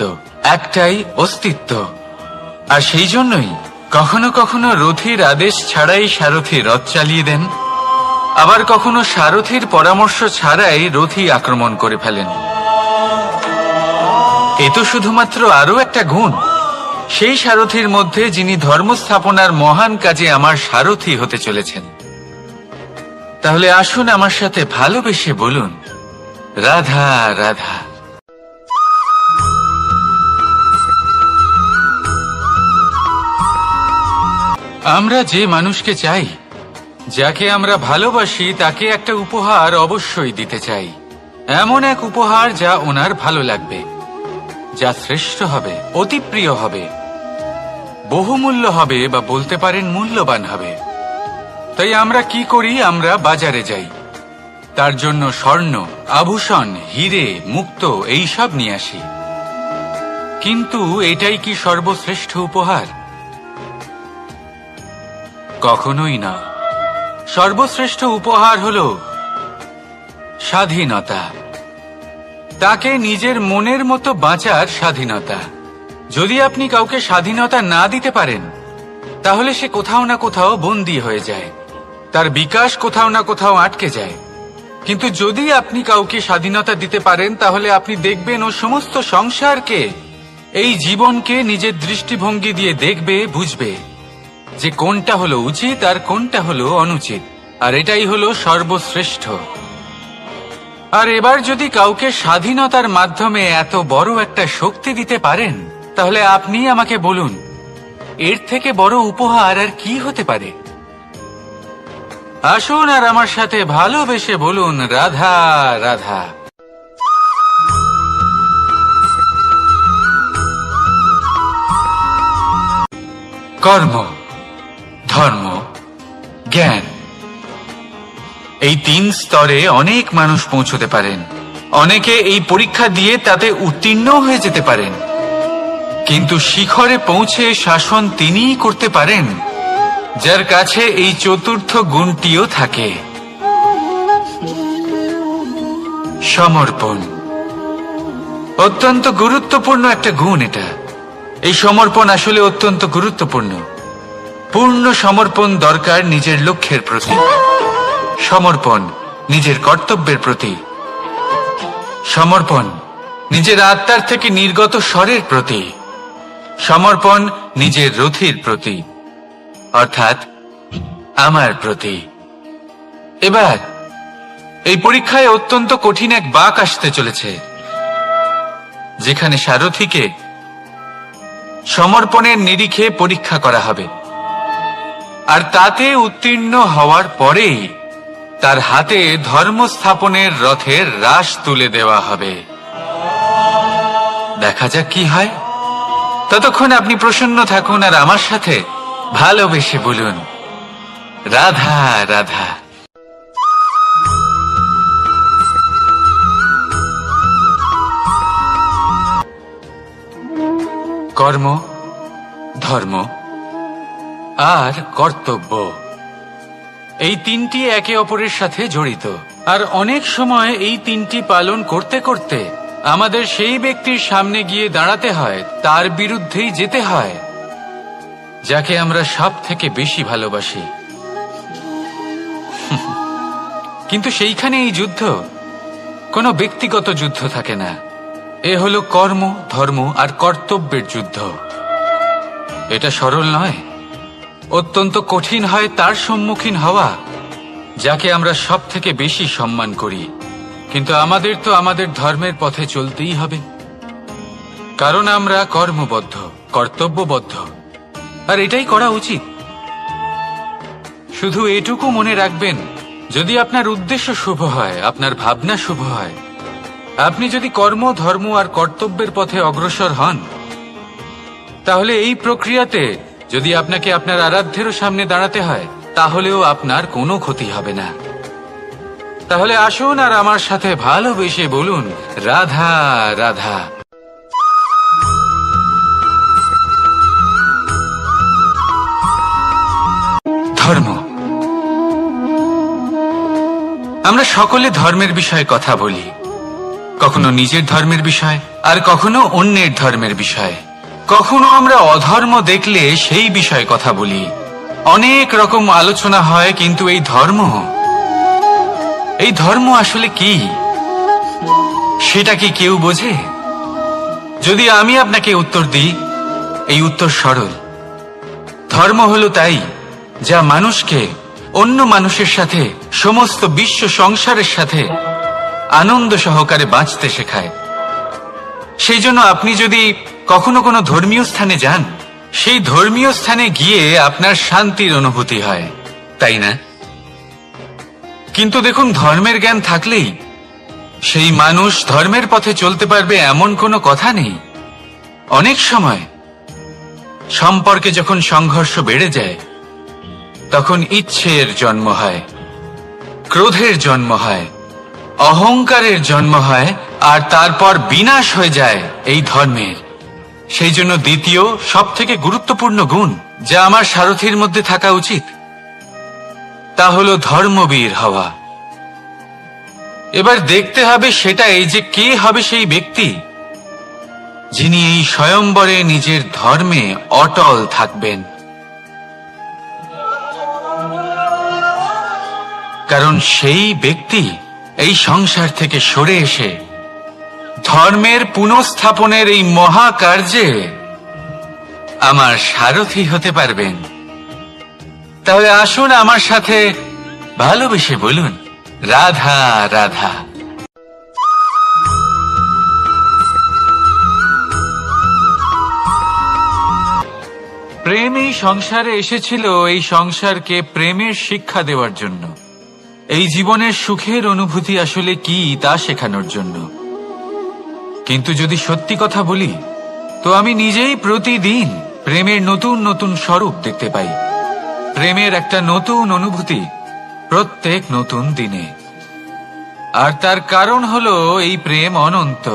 একটাই অস্তিত্ব। আর সেই জন্যই কখনো কখনো রথীর আদেশ ছাড়াই সারথি রথ চালিয়ে দেন, আবার কখনো সারথির পরামর্শ ছাড়াই রথী আক্রমণ করে ফেলেন। এ তো শুধুমাত্র আরো একটা গুণ সেই সারথির মধ্যে, যিনি ধর্ম স্থাপনার মহান কাজে আমার সারথি হতে চলেছেন। তাহলে আসুন আমার সাথে ভালোবেসে বলুন, রাধা রাধা। আমরা যে মানুষকে চাই, যাকে আমরা ভালোবাসি, তাকে একটা উপহার অবশ্যই দিতে চাই। এমন এক উপহার যা ওনার ভালো লাগবে, যা শ্রেষ্ঠ হবে, অতি প্রিয় হবে, বহুমূল্য হবে, বা বলতে পারেন মূল্যবান হবে। তাই আমরা কি করি? আমরা বাজারে যাই, তার জন্য স্বর্ণ, আভূষণ, হিরে, মুক্ত এইসব নিয়ে আসি। কিন্তু এটাই কি সর্বশ্রেষ্ঠ উপহার? কখনোই না। সর্বশ্রেষ্ঠ উপহার হলো স্বাধীনতা, তাকে নিজের মনের মতো বাঁচার স্বাধীনতা। যদি আপনি কাউকে স্বাধীনতা না দিতে পারেন, তাহলে সে কোথাও না কোথাও বন্দী হয়ে যায়, তার বিকাশ কোথাও না কোথাও আটকে যায়। কিন্তু যদি আপনি কাউকে স্বাধীনতা দিতে পারেন, তাহলে আপনি দেখবেন ও সমস্ত সংসারকে, এই জীবনকে নিজের দৃষ্টিভঙ্গি দিয়ে দেখবে, বুঝবে যে কোনটা হলো উচিত আর কোনটা হলো অনুচিত, আর এটাই হলো সর্বশ্রেষ্ঠ। আর এবার যদি কাউকে স্বাধীনতার মাধ্যমে এত বড় একটা শক্তি দিতে পারেন, তাহলে আপনি আমাকে বলুন, এর থেকে বড় উপহার আর কি হতে পারে? আসুন আর আমার সাথে ভালোবেসে বলুন, রাধা রাধা। কর্ম, ধর্ম, জ্ঞান, এই 3 স্তরে অনেক মানুষ পৌঁছতে পারেন। অনেকে এই পরীক্ষা দিয়ে তাতে উত্তীর্ণ হয়ে যেতে পারেন, কিন্তু শিখরে পৌঁছে শাসন তিনিই করতে পারেন যার কাছে এই চতুর্থ গুণটিও থাকে, সমর্পণ। অত্যন্ত গুরুত্বপূর্ণ একটা গুণ এটা। এই সমর্পণ আসলে অত্যন্ত গুরুত্বপূর্ণ। পূর্ণ সমর্পণ দরকার নিজের লক্ষ্যের প্রতি, সমর্পণ নিজের কর্তব্যের প্রতি, সমর্পণ নিজের আত্মার থেকে নির্গত স্বরের প্রতি, সমর্পণ নিজের রথীর প্রতি, অর্থাৎ আমার প্রতি। এবার এই পরীক্ষায় অত্যন্ত কঠিন এক বাঁক আসতে চলেছে, যেখানে সারথীকে সমর্পণের নিরিখে পরীক্ষা করা হবে, আর তাতে উত্তীর্ণ হওয়ার পরেই তার হাতে ধর্ম স্থাপনের রথের রাশ তুলে দেওয়া হবে। দেখা যাক কি হয়। ততক্ষণ আপনি প্রসন্ন থাকুন আর আমার সাথে ভালোবেসে বলুন, রাধা রাধা। কর্ম, ধর্ম আর কর্তব্য, এই 3টি একে অপরের সাথে জড়িত। আর অনেক সময় এই 3টি পালন করতে করতে আমাদের সেই ব্যক্তির সামনে গিয়ে দাঁড়াতে হয়, তার বিরুদ্ধেই যেতে হয়, যাকে আমরা সব থেকে বেশি ভালোবাসি। কিন্তু সেইখানে এই যুদ্ধ কোনো ব্যক্তিগত যুদ্ধ থাকে না, এ হলো কর্ম, ধর্ম আর কর্তব্যের যুদ্ধ। এটা সরল নয়, অত্যন্ত কঠিন হয় তার সম্মুখীন হওয়া যাকে আমরা সব থেকে বেশি সম্মান করি। কিন্তু আমাদের তো আমাদের ধর্মের পথে চলতেই হবে, কারণ আমরা কর্মবদ্ধ, কর্তব্যবদ্ধ, আর এটাই করা উচিত। শুধু এটুকু মনে রাখবেন, যদি আপনার উদ্দেশ্য শুভ হয়, আপনার ভাবনা শুভ হয়, আপনি যদি কর্ম, ধর্ম আর কর্তব্যের পথে অগ্রসর হন, তাহলে এই প্রক্রিয়াতে যদি আপনাকে আপনার আরাধ্যেরও সামনে দাঁড়াতে হয়, তাহলেও আপনার কোনো ক্ষতি হবে না। তাহলে আসুন আর আমার সাথে ভালোবেসে বলুন, রাধা রাধা। ধর্ম। আমরা সকলে ধর্মের বিষয়ে কথা বলি, কখনো নিজের ধর্মের বিষয় আর কখনো অন্যের ধর্মের বিষয়। কখনো আমরা অধর্ম দেখলে সেই বিষয়ে কথা বলি, অনেক রকম আলোচনা হয়, কিন্তু এই ধর্ম আসলে কি সেটা কি কেউ বোঝে? যদি আমি আপনাকে উত্তর দিই, এই উত্তর সরল। ধর্ম হলো তাই যা মানুষকে অন্য মানুষের সাথে, সমস্ত বিশ্ব সংসারের সাথে আনন্দ সহকারে বাঁচতে শেখায়। সেই জন্য আপনি যদি কখনো কোনো ধর্মীয় স্থানে যান, সেই ধর্মীয় স্থানে গিয়ে আপনার শান্তির অনুভূতি হয়, তাই না? কিন্তু দেখুন, ধর্মের জ্ঞান থাকলেই সেই মানুষ ধর্মের পথে চলতে পারবে এমন কোনো কথা নেই। অনেক সময় সম্পর্কে যখন সংঘর্ষ বেড়ে যায়, তখন ইচ্ছের জন্ম হয়, ক্রোধের জন্ম হয়, অহংকারের জন্ম হয়, আর তারপর বিনাশ হয়ে যায় এই ধর্মের। সেই জন্য দ্বিতীয় সবথেকে গুরুত্বপূর্ণ গুণ যা আমার সারথীর মধ্যে থাকা উচিত, তা হলো ধর্মবীর হওয়া। এবার দেখতে হবে সেটাই যে কে হবে সেই ব্যক্তি যিনি এই স্বয়ম্বরে নিজের ধর্মে অটল থাকবেন। কারণ সেই ব্যক্তি এই সংসার থেকে সরে এসে ধর্মের পুনঃস্থাপনের এই মহাকার্যে আমার সারথী হতে পারবেন। তাহলে আসুন আমার সাথে ভালোবেসে বলুন, রাধা রাধা। প্রেম এই সংসারে এসেছিল এই সংসারকে প্রেমের শিক্ষা দেওয়ার জন্য, এই জীবনের সুখের অনুভূতি আসলে কি তা শেখানোর জন্য। কিন্তু যদি সত্যি কথা বলি, তো আমি নিজেই প্রতিদিন প্রেমের নতুন নতুন স্বরূপ দেখতে পাই, প্রেমের একটা নতুন অনুভূতি প্রত্যেক নতুন দিনে। আর তার কারণ হলো এই প্রেম অনন্ত,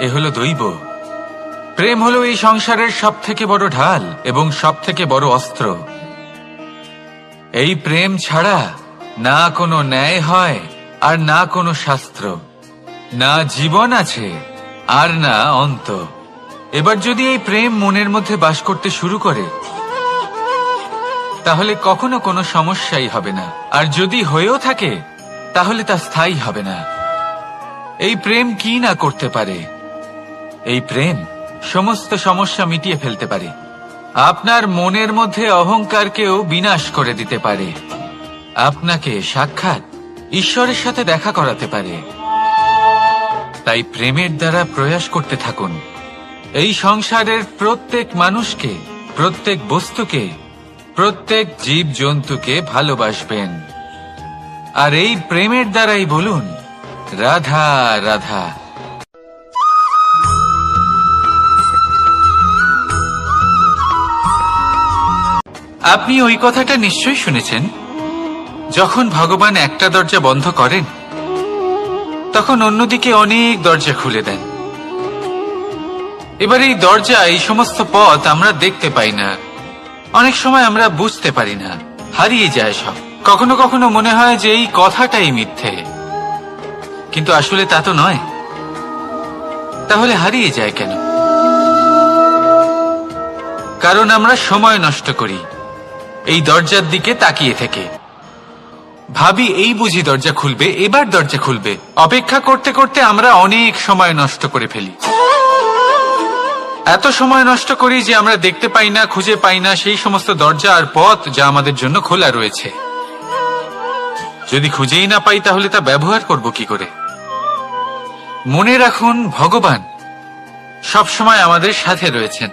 এ হলো দৈব। প্রেম হলো এই সংসারের সব থেকে বড় ঢাল এবং সব থেকে বড় অস্ত্র। এই প্রেম ছাড়া না কোনো ন্যায় হয়, আর না কোনো শাস্ত্র, না জীবন আছে, আর না অন্ত। এবার যদি এই প্রেম মনের মধ্যে বাস করতে শুরু করে, তাহলে কখনো কোনো সমস্যাই হবে না, আর যদি হয়েও থাকে তাহলে তা স্থায়ী হবে না। এই প্রেম কি না করতে পারে? এই প্রেম সমস্ত সমস্যা মিটিয়ে ফেলতে পারে, আপনার মনের মধ্যে অহংকারকেও বিনাশ করে দিতে পারে, আপনাকে সাক্ষাৎ ঈশ্বরের সাথে দেখা করাতে পারে। তাই প্রেমের দ্বারা প্রয়াস করতে থাকুন এই সংসারের প্রত্যেক মানুষকে, প্রত্যেক বস্তুকে, প্রত্যেক জীব জন্তুকে ভালোবাসবেন। আর এই প্রেমের দ্বারাই বলুন, রাধা রাধা। আপনি ওই কথাটা নিশ্চয়ই শুনেছেন, যখন ভগবান একটা দরজা বন্ধ করেন, তখন অন্যদিকে অনেক দরজা খুলে দেন। এবার এই দরজা, এই সমস্ত পথ আমরা দেখতে পাই না, অনেক সময় আমরা বুঝতে পারি না, হারিয়ে যায় সব। কখনো কখনো মনে হয় যে এই কথাটাই মিথ্যে, কিন্তু আসলে তা তো নয়। তাহলে হারিয়ে যায় কেন? কারণ আমরা সময় নষ্ট করি এই দরজার দিকে তাকিয়ে থেকে, ভাবি এই বুঝি দরজা খুলবে, এবার দরজা খুলবে। অপেক্ষা করতে করতে আমরা অনেক সময় নষ্ট করে ফেলি। এত সময় নষ্ট করি যে আমরা দেখতে পাই না, খুঁজে পাই না সেই সমস্ত দরজা আর পথ যা আমাদের জন্য খোলা রয়েছে। যদি খুঁজেই না পাই, তাহলে তা ব্যবহার করব কি করে? মনে রাখুন, ভগবান সবসময় আমাদের সাথে রয়েছেন,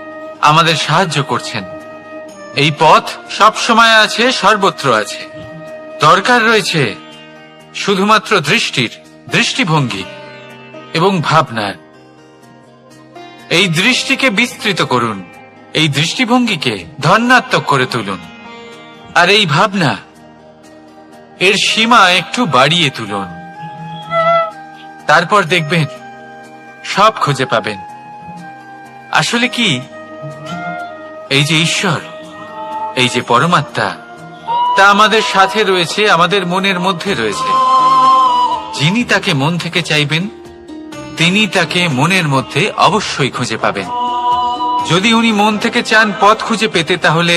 আমাদের সাহায্য করছেন। এই পথ সব সময় আছে, সর্বত্র আছে। দরকার রয়েছে শুধুমাত্র দৃষ্টির, দৃষ্টিভঙ্গি এবং ভাবনার। এই দৃষ্টিকে বিস্তৃত করুন, এই দৃষ্টিভঙ্গিকে ধনাত্মক করে তুলুন, আর এই ভাবনা, এর সীমা একটু বাড়িয়ে তুলুন। তারপর দেখবেন সব খুঁজে পাবেন। আসলে কি, এই যে ঈশ্বর, এই যে পরমাত্মা, তা আমাদের সাথে রয়েছে, আমাদের মনের মধ্যে রয়েছে। যিনি তাকে মন থেকে চাইবেন, তিনি তাকে মনের মধ্যে অবশ্যই খুঁজে পাবেন। যদি উনি মন থেকে চান পথ খুঁজে পেতে, তাহলে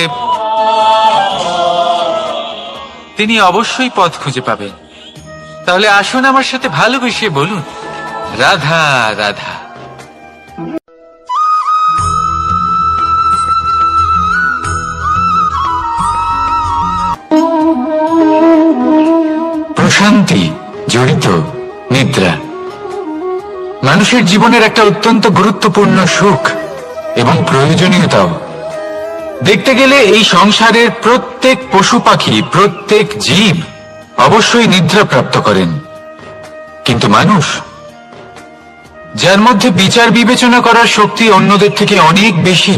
তিনি অবশ্যই পথ খুঁজে পাবেন। তাহলে আসুন আমার সাথে ভালোবেসে বলুন, রাধা রাধা। প্রশান্তি জড়িত নিদ্রা মানুষের জীবনের একটা অত্যন্ত গুরুত্বপূর্ণ সুখ এবং প্রয়োজনীয়তাও। দেখতে গেলে এই সংসারের প্রত্যেক পশু পাখি, প্রত্যেক জীব অবশ্যই নিদ্রা প্রাপ্ত করেন, কিন্তু মানুষ, যার মধ্যে বিচার বিবেচনা করার শক্তি অন্যদের থেকে অনেক বেশি,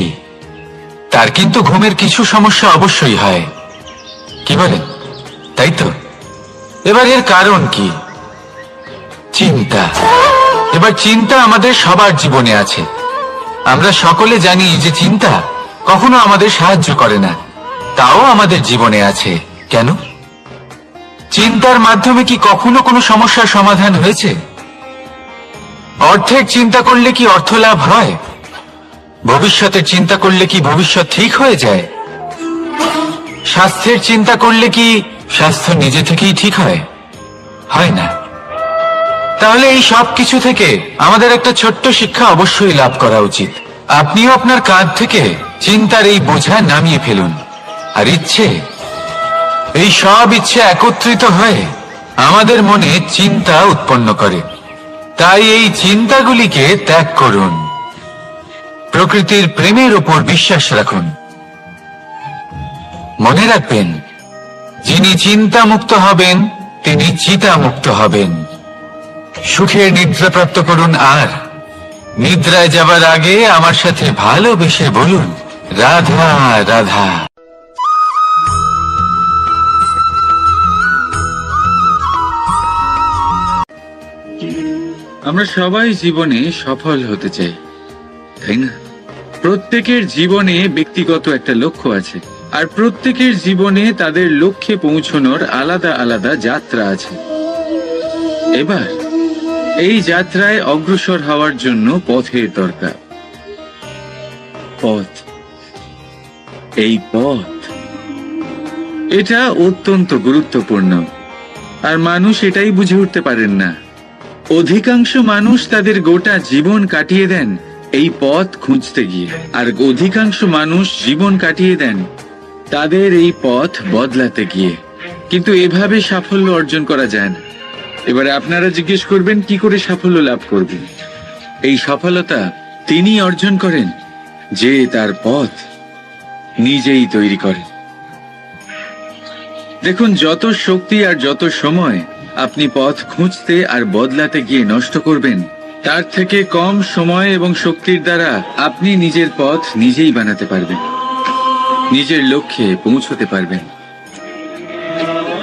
তার কিন্তু ঘুমের কিছু সমস্যা অবশ্যই হয়। কি বলেন, তাই তো? এবার এর কারণ কি? চিন্তা। এবার চিন্তা আমাদের সবার জীবনে আছে। আমরা সকলে জানি যে চিন্তা কখনো আমাদের সাহায্য করে না, তাও আমাদের জীবনে আছে। কেন? চিন্তার মাধ্যমে কি কখনো কোনো সমস্যার সমাধান হয়েছে? অর্থের চিন্তা করলে কি অর্থ লাভ হয়? ভবিষ্যতের চিন্তা করলে কি ভবিষ্যৎ ঠিক হয়ে যায়? স্বাস্থ্যের চিন্তা করলে কি স্বাস্থ্য নিজে থেকেই ঠিক হয়? হয় না। তাহলে এই সব কিছু থেকে আমাদের একটা ছোট্ট শিক্ষা অবশ্যই লাভ করা উচিত। আপনিও আপনার কাঁধ থেকে চিন্তার এই বোঝা নামিয়ে ফেলুন, আর এই সব ইচ্ছে একত্রিত হয়ে আমাদের মনে চিন্তা উৎপন্ন করে। তাই এই চিন্তাগুলিকে ত্যাগ করুন, প্রকৃতির প্রেমের উপর বিশ্বাস রাখুন। মনে রাখবেন, যিনি চিন্তা মুক্ত হবেন তিনি চিতা মুক্ত হবেন। সুখের নিদ্রা প্রাপ্ত করুন, আর নিদ্রায় যাবার আগে আমার সাথে ভালোবেসে বলুন, রাধা রাধা। আমরা সবাই জীবনে সফল হতে চাই, তাই না? প্রত্যেকের জীবনে ব্যক্তিগত একটা লক্ষ্য আছে, আর প্রত্যেকের জীবনে তাদের লক্ষ্যে পৌঁছানোর আলাদা আলাদা যাত্রা আছে। এবার এই যাত্রায় অগ্রসর হওয়ার জন্য পথের দরকার। পথ, এই পথ, এটা অত্যন্ত গুরুত্বপূর্ণ, আর মানুষ এটাই বুঝে উঠতে পারেন না। অধিকাংশ মানুষ তাদের গোটা জীবন কাটিয়ে দেন এই পথ খুঁজতে গিয়ে, আর অধিকাংশ মানুষ জীবন কাটিয়ে দেন তাদের এই পথ বদলাতে গিয়ে। কিন্তু এভাবে সাফল্য অর্জন করা যায় না। এবারে আপনারা জিজ্ঞেস করবেন, কি করে সাফল্য লাভ করবেন? এই সফলতা তিনি অর্জন করেন যে তার পথ নিজেই তৈরি করেন। দেখুন, যত শক্তি আর যত সময় আপনি পথ খুঁজতে আর বদলাতে গিয়ে নষ্ট করবেন, তার থেকে কম সময় এবং শক্তির দ্বারা আপনি নিজের পথ নিজেই বানাতে পারবেন, নিজের লক্ষ্যে পৌঁছতে পারবেন।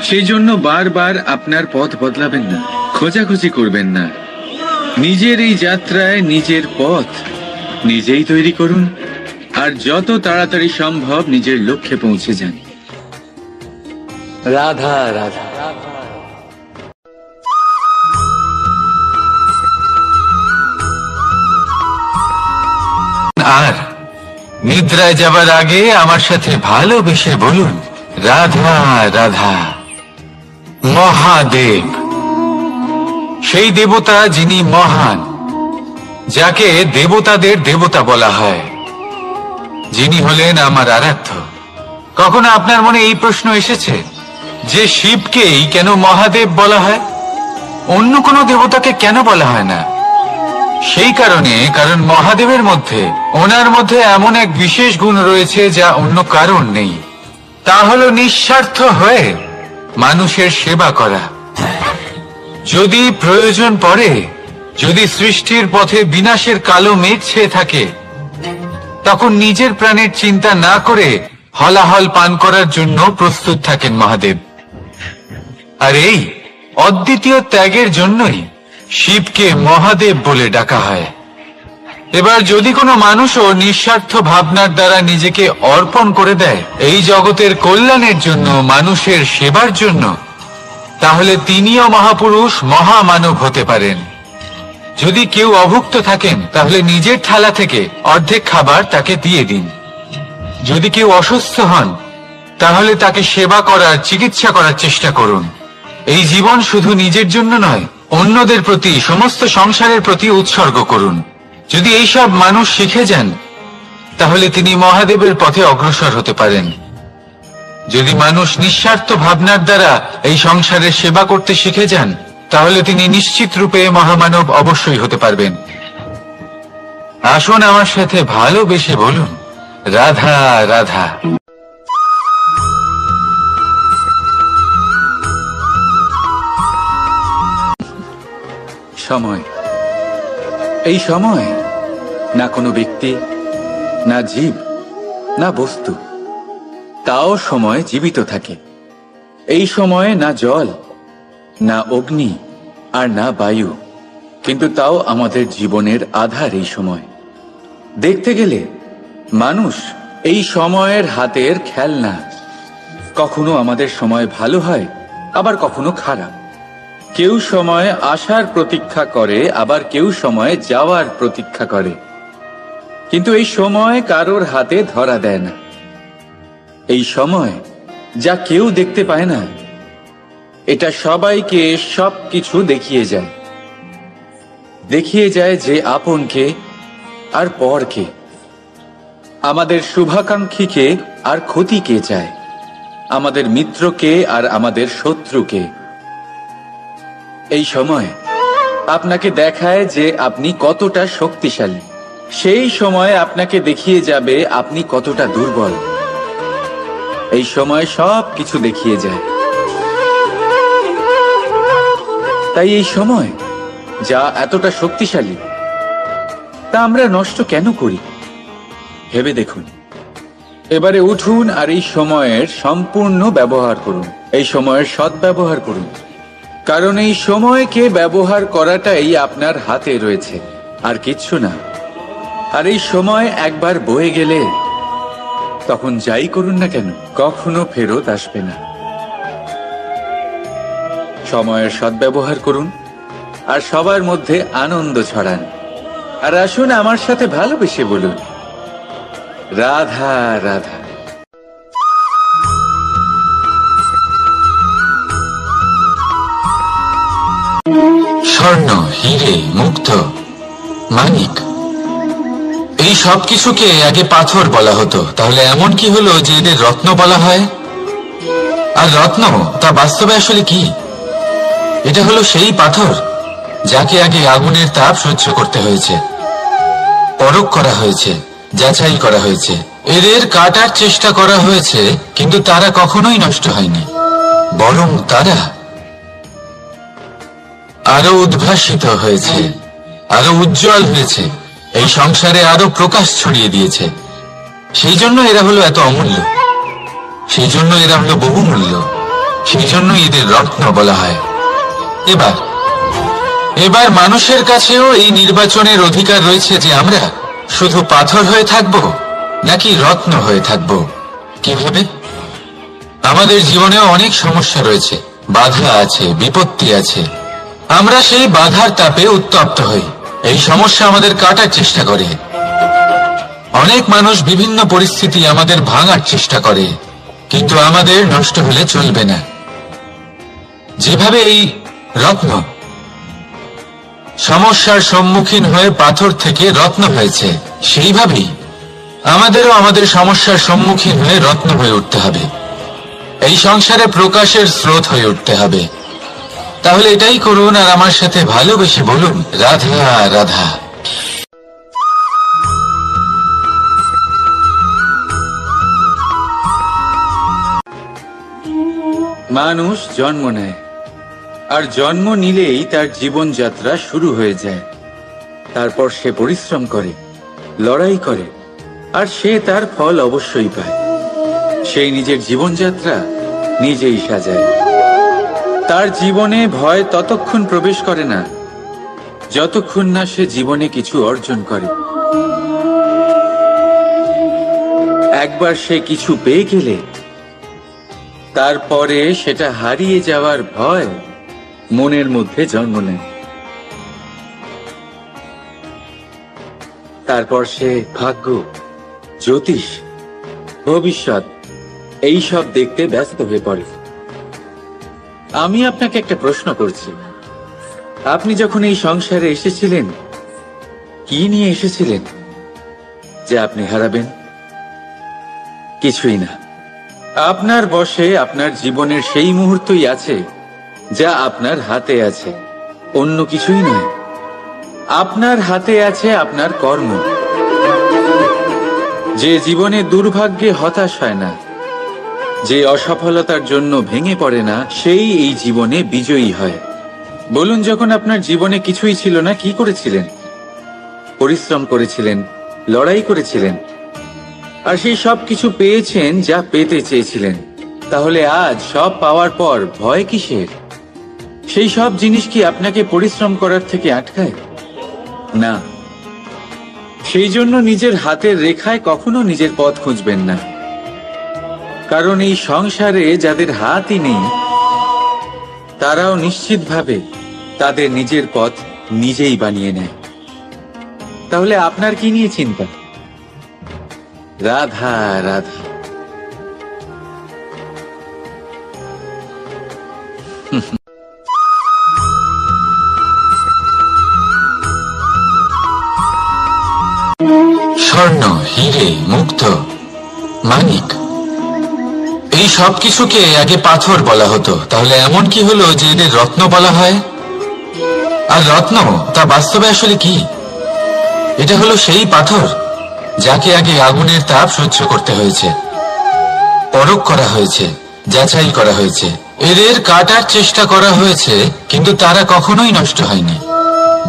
সেই জন্য বারবার আপনার পথ বদলাবেন না, খোঁজাখুঁজি করবেন না। নিজের এই যাত্রায় নিজের পথ নিজেই তৈরি করুন, আর যত তাড়াতাড়ি সম্ভব নিজের লক্ষ্যে পৌঁছে যান। রাধা রাধা। আর নিদ্রায় যাবার আগে আমার সাথে ভালোবেসে বলুন, রাধা রাধা। মহাদেব, সেই দেবতা যিনি মহান, যাকে দেবতাদের দেবতা বলা হয়, যিনি হলেন আমার আরাধ্য। কখনো আপনার মনে এই প্রশ্ন এসেছে যে শিবকেই কেন মহাদেব বলা হয়, অন্য কোনো দেবতাকে কেন বলা হয় না? সেই কারণ মহাদেবের মধ্যে, ওনার মধ্যে এমন এক বিশেষ গুণ রয়েছে যা অন্য কারণ নেই। তা হলো নিঃস্বার্থ হয়ে মানুষের সেবা করা। যদি প্রয়োজন পড়ে, যদি সৃষ্টির পথে বিনাশের কালো মেঘ ছেয়ে থাকে, তখন নিজের প্রাণের চিন্তা না করে হলাহল পান করার জন্য প্রস্তুত থাকেন মহাদেব। আর এই অদ্বিতীয় ত্যাগের জন্যই শিবকে মহাদেব বলে ডাকা হয়। এবার যদি কোনো মানুষও নিঃস্বার্থ ভাবনার দ্বারা নিজেকে অর্পণ করে দেয় এই জগতের কল্যাণের জন্য, মানুষের সেবার জন্য, তাহলে তিনিও মহাপুরুষ, মহামানব হতে পারেন। যদি কেউ অভুক্ত থাকেন তাহলে নিজের থালা থেকে অর্ধেক খাবার তাকে দিয়ে দিন। যদি কেউ অসুস্থ হন তাহলে তাকে সেবা করার, চিকিৎসা করার চেষ্টা করুন। এই জীবন শুধু নিজের জন্য নয়, অন্যদের প্রতি, সমস্ত সংসারের প্রতি উৎসর্গ করুন। যদি এইসব মানুষ শিখে যান তাহলে তিনি মহাদেবের পথে অগ্রসর হতে পারেন। যদি মানুষ নিঃস্বার্থ ভাবনার দ্বারা এই সংসারের সেবা করতে শিখে যান তাহলে তিনি নিশ্চিত রূপে মহামানব অবশ্যই হতে পারবেন। আসুন আমার সাথে ভালোবেসে বলুন, রাধা রাধা। সময়, এই সময় না কোনো ব্যক্তি, না জীব, না বস্তু, তাও সময় জীবিত থাকে। এই সময়ে না জল, না অগ্নি, আর না বায়ু, কিন্তু তাও আমাদের জীবনের আধার। এই সময় দেখতে গেলে মানুষ এই সময়ের হাতের খেলনা। কখনো আমাদের সময় ভালো হয়, আবার কখনো খারাপ। কেউ সময় আসার প্রতীক্ষা করে, আবার কেউ সময় যাওয়ার প্রতীক্ষা করে, কিন্তু এই সময় কারোর হাতে ধরা দেয় না। এই সময় যা কেউ দেখতে পায় না, এটা সবাইকে সবকিছু দেখিয়ে যায়। দেখিয়ে যায় যে আপন কে আর পর কে, আমাদের শুভাকাঙ্ক্ষীকে আর ক্ষতি কে চায়, আমাদের মিত্রকে আর আমাদের শত্রুকে। এই সময় আপনাকে দেখায় যে আপনি কতটা শক্তিশালী, সেই সময় আপনাকে দেখিয়ে যাবে আপনি কতটা দুর্বল। এই সময় সব কিছু দেখিয়ে যায়। তাই এই সময় যা এতটা শক্তিশালী, তা আমরা নষ্ট কেন করি? ভেবে দেখুন। এবারে উঠুন আর এই সময়ের সম্পূর্ণ ব্যবহার করুন, এই সময়ের সদ্ব্যবহার করুন, কারণ এই সময়কে ব্যবহার করাটাই আপনার হাতে রয়েছে, আর কিচ্ছু না। আর এই সময় একবার বয়ে গেলে তখন যাই করুন না কেন, কখনো ফেরত আসবে না। সময়ের সদ্ব্যবহার করুন আর সবার মধ্যে আনন্দ ছড়ান। আর আসুন আমার সাথে ভালোবেসে বলুন, রাধা রাধা। স্বর্ণ, হিরে, মুক্ত, মানিক, এই সব কিছুকে আগে পাথর বলা হতো। তাহলে এমন কি হলো যে এদের রত্ন বলা হয়? আর রত্ন তা বাস্তবে আসলে কি? এটা হলো সেই পাথর যাকে আগে আগুনের তাপ সহ্য করতে হয়েছে, পরখ করা হয়েছে, যাচাই করা হয়েছে, এদের কাটার চেষ্টা করা হয়েছে, কিন্তু তারা কখনোই নষ্ট হয়নি, বরং তারা আরো উদ্ভাসিত হয়েছে, আরো উজ্জ্বল হয়েছে, এই সংসারে আরো প্রকাশ ছড়িয়ে দিয়েছে। সেই জন্য এরা হলো এত অমূল্য, সেই জন্য এরা হলো বহুমূল্য, সেই জন্য এদের রত্ন বলা হয়। এবার মানুষের কাছেও এই নির্বাচনের অধিকার রয়েছে যে আমরা শুধু পাথর হয়ে থাকব নাকি রত্ন হয়ে থাকব। কিভাবে? আমাদের জীবনেও অনেক সমস্যা রয়েছে, বাধা আছে, বিপত্তি আছে। আমরা সেই বাধার তাপে উত্তপ্ত হই, এই সমস্যা আমাদের কাটার চেষ্টা করে। অনেক মানুষ বিভিন্ন পরিস্থিতি আমাদের ভাঙার চেষ্টা করে, কিন্তু আমাদের নষ্ট হলে চলবে না। যেভাবে এই রত্ন সমস্যার সম্মুখীন হয়ে পাথর থেকে রত্ন হয়েছে, সেইভাবেই আমাদেরও আমাদের সমস্যার সম্মুখীন হয়ে রত্ন হয়ে উঠতে হবে, এই সংসারে প্রকাশের স্রোত হয়ে উঠতে হবে। তাহলে এটাই করুন আর আমার সাথে ভালোবেসে বলুন, রাধা রাধা। মানুষ জন্ম নেয়, আর জন্ম নিলেই তার জীবনযাত্রা শুরু হয়ে যায়। তারপর সে পরিশ্রম করে, লড়াই করে, আর সে তার ফল অবশ্যই পায়। সেই নিজের জীবনযাত্রা নিজেই সাজায়। তার জীবনে ভয় ততক্ষণ প্রবেশ করে না যতক্ষণ না সে জীবনে কিছু অর্জন করে। একবার সে কিছু পেয়ে গেলে তারপরে সেটা হারিয়ে যাওয়ার ভয় মনের মধ্যে জন্ম নেয়। তারপর সে ভাগ্য, জ্যোতিষ, ভবিষ্যৎ এই সব দেখতে ব্যস্ত হয়ে পড়ে। আমি আপনাকে একটা প্রশ্ন করছি, আপনি যখন এই সংসারে এসেছিলেন কি নিয়ে এসেছিলেন যে আপনি হারাবেন? কিছুই না। আপনার বশে আপনার জীবনের সেই মুহূর্তই আছে যা আপনার হাতে আছে, অন্য কিছুই নয়। আপনার হাতে আছে আপনার কর্ম। যে জীবনে দুর্ভাগ্যে হতাশ হয় না, যে অসফলতার জন্য ভেঙে পড়ে না, সেই এই জীবনে বিজয়ী হয়। বলুন, যখন আপনার জীবনে কিছুই ছিল না, কি করেছিলেন? পরিশ্রম করেছিলেন, লড়াই করেছিলেন, আর সেই সব কিছু পেয়েছেন যা পেতে চেয়েছিলেন। তাহলে আজ সব পাওয়ার পর ভয় কিসের? সেই সব জিনিস কি আপনাকে পরিশ্রম করার থেকে আটকায়? না। সেই জন্য নিজের হাতের রেখায় কখনো নিজের পথ খুঁজবেন না, কারণ এই সংসারে যাদের হাতই নেই তারাও নিশ্চিতভাবে তাদের নিজের পথ নিজেই বানিয়ে নেয়। তাহলে আপনার কি নিয়ে চিন্তা? রাধা রাধা। স্বর্ণ, হিরে, মুক্ত, মানিক, এই সব কিছুকে আগে পাথর বলা হতো। তাহলে এমন কি হলো যে এদের রত্ন বলা হয়? আর রত্ন তা বাস্তবে আসলে কি? এটা হলো সেই পাথর যাকে আগে আগুনের তাপ সহ্য করতে হয়েছে, পরখ করা হয়েছে, যাচাই করা হয়েছে, এদের কাটার চেষ্টা করা হয়েছে, কিন্তু তারা কখনোই নষ্ট হয়নি,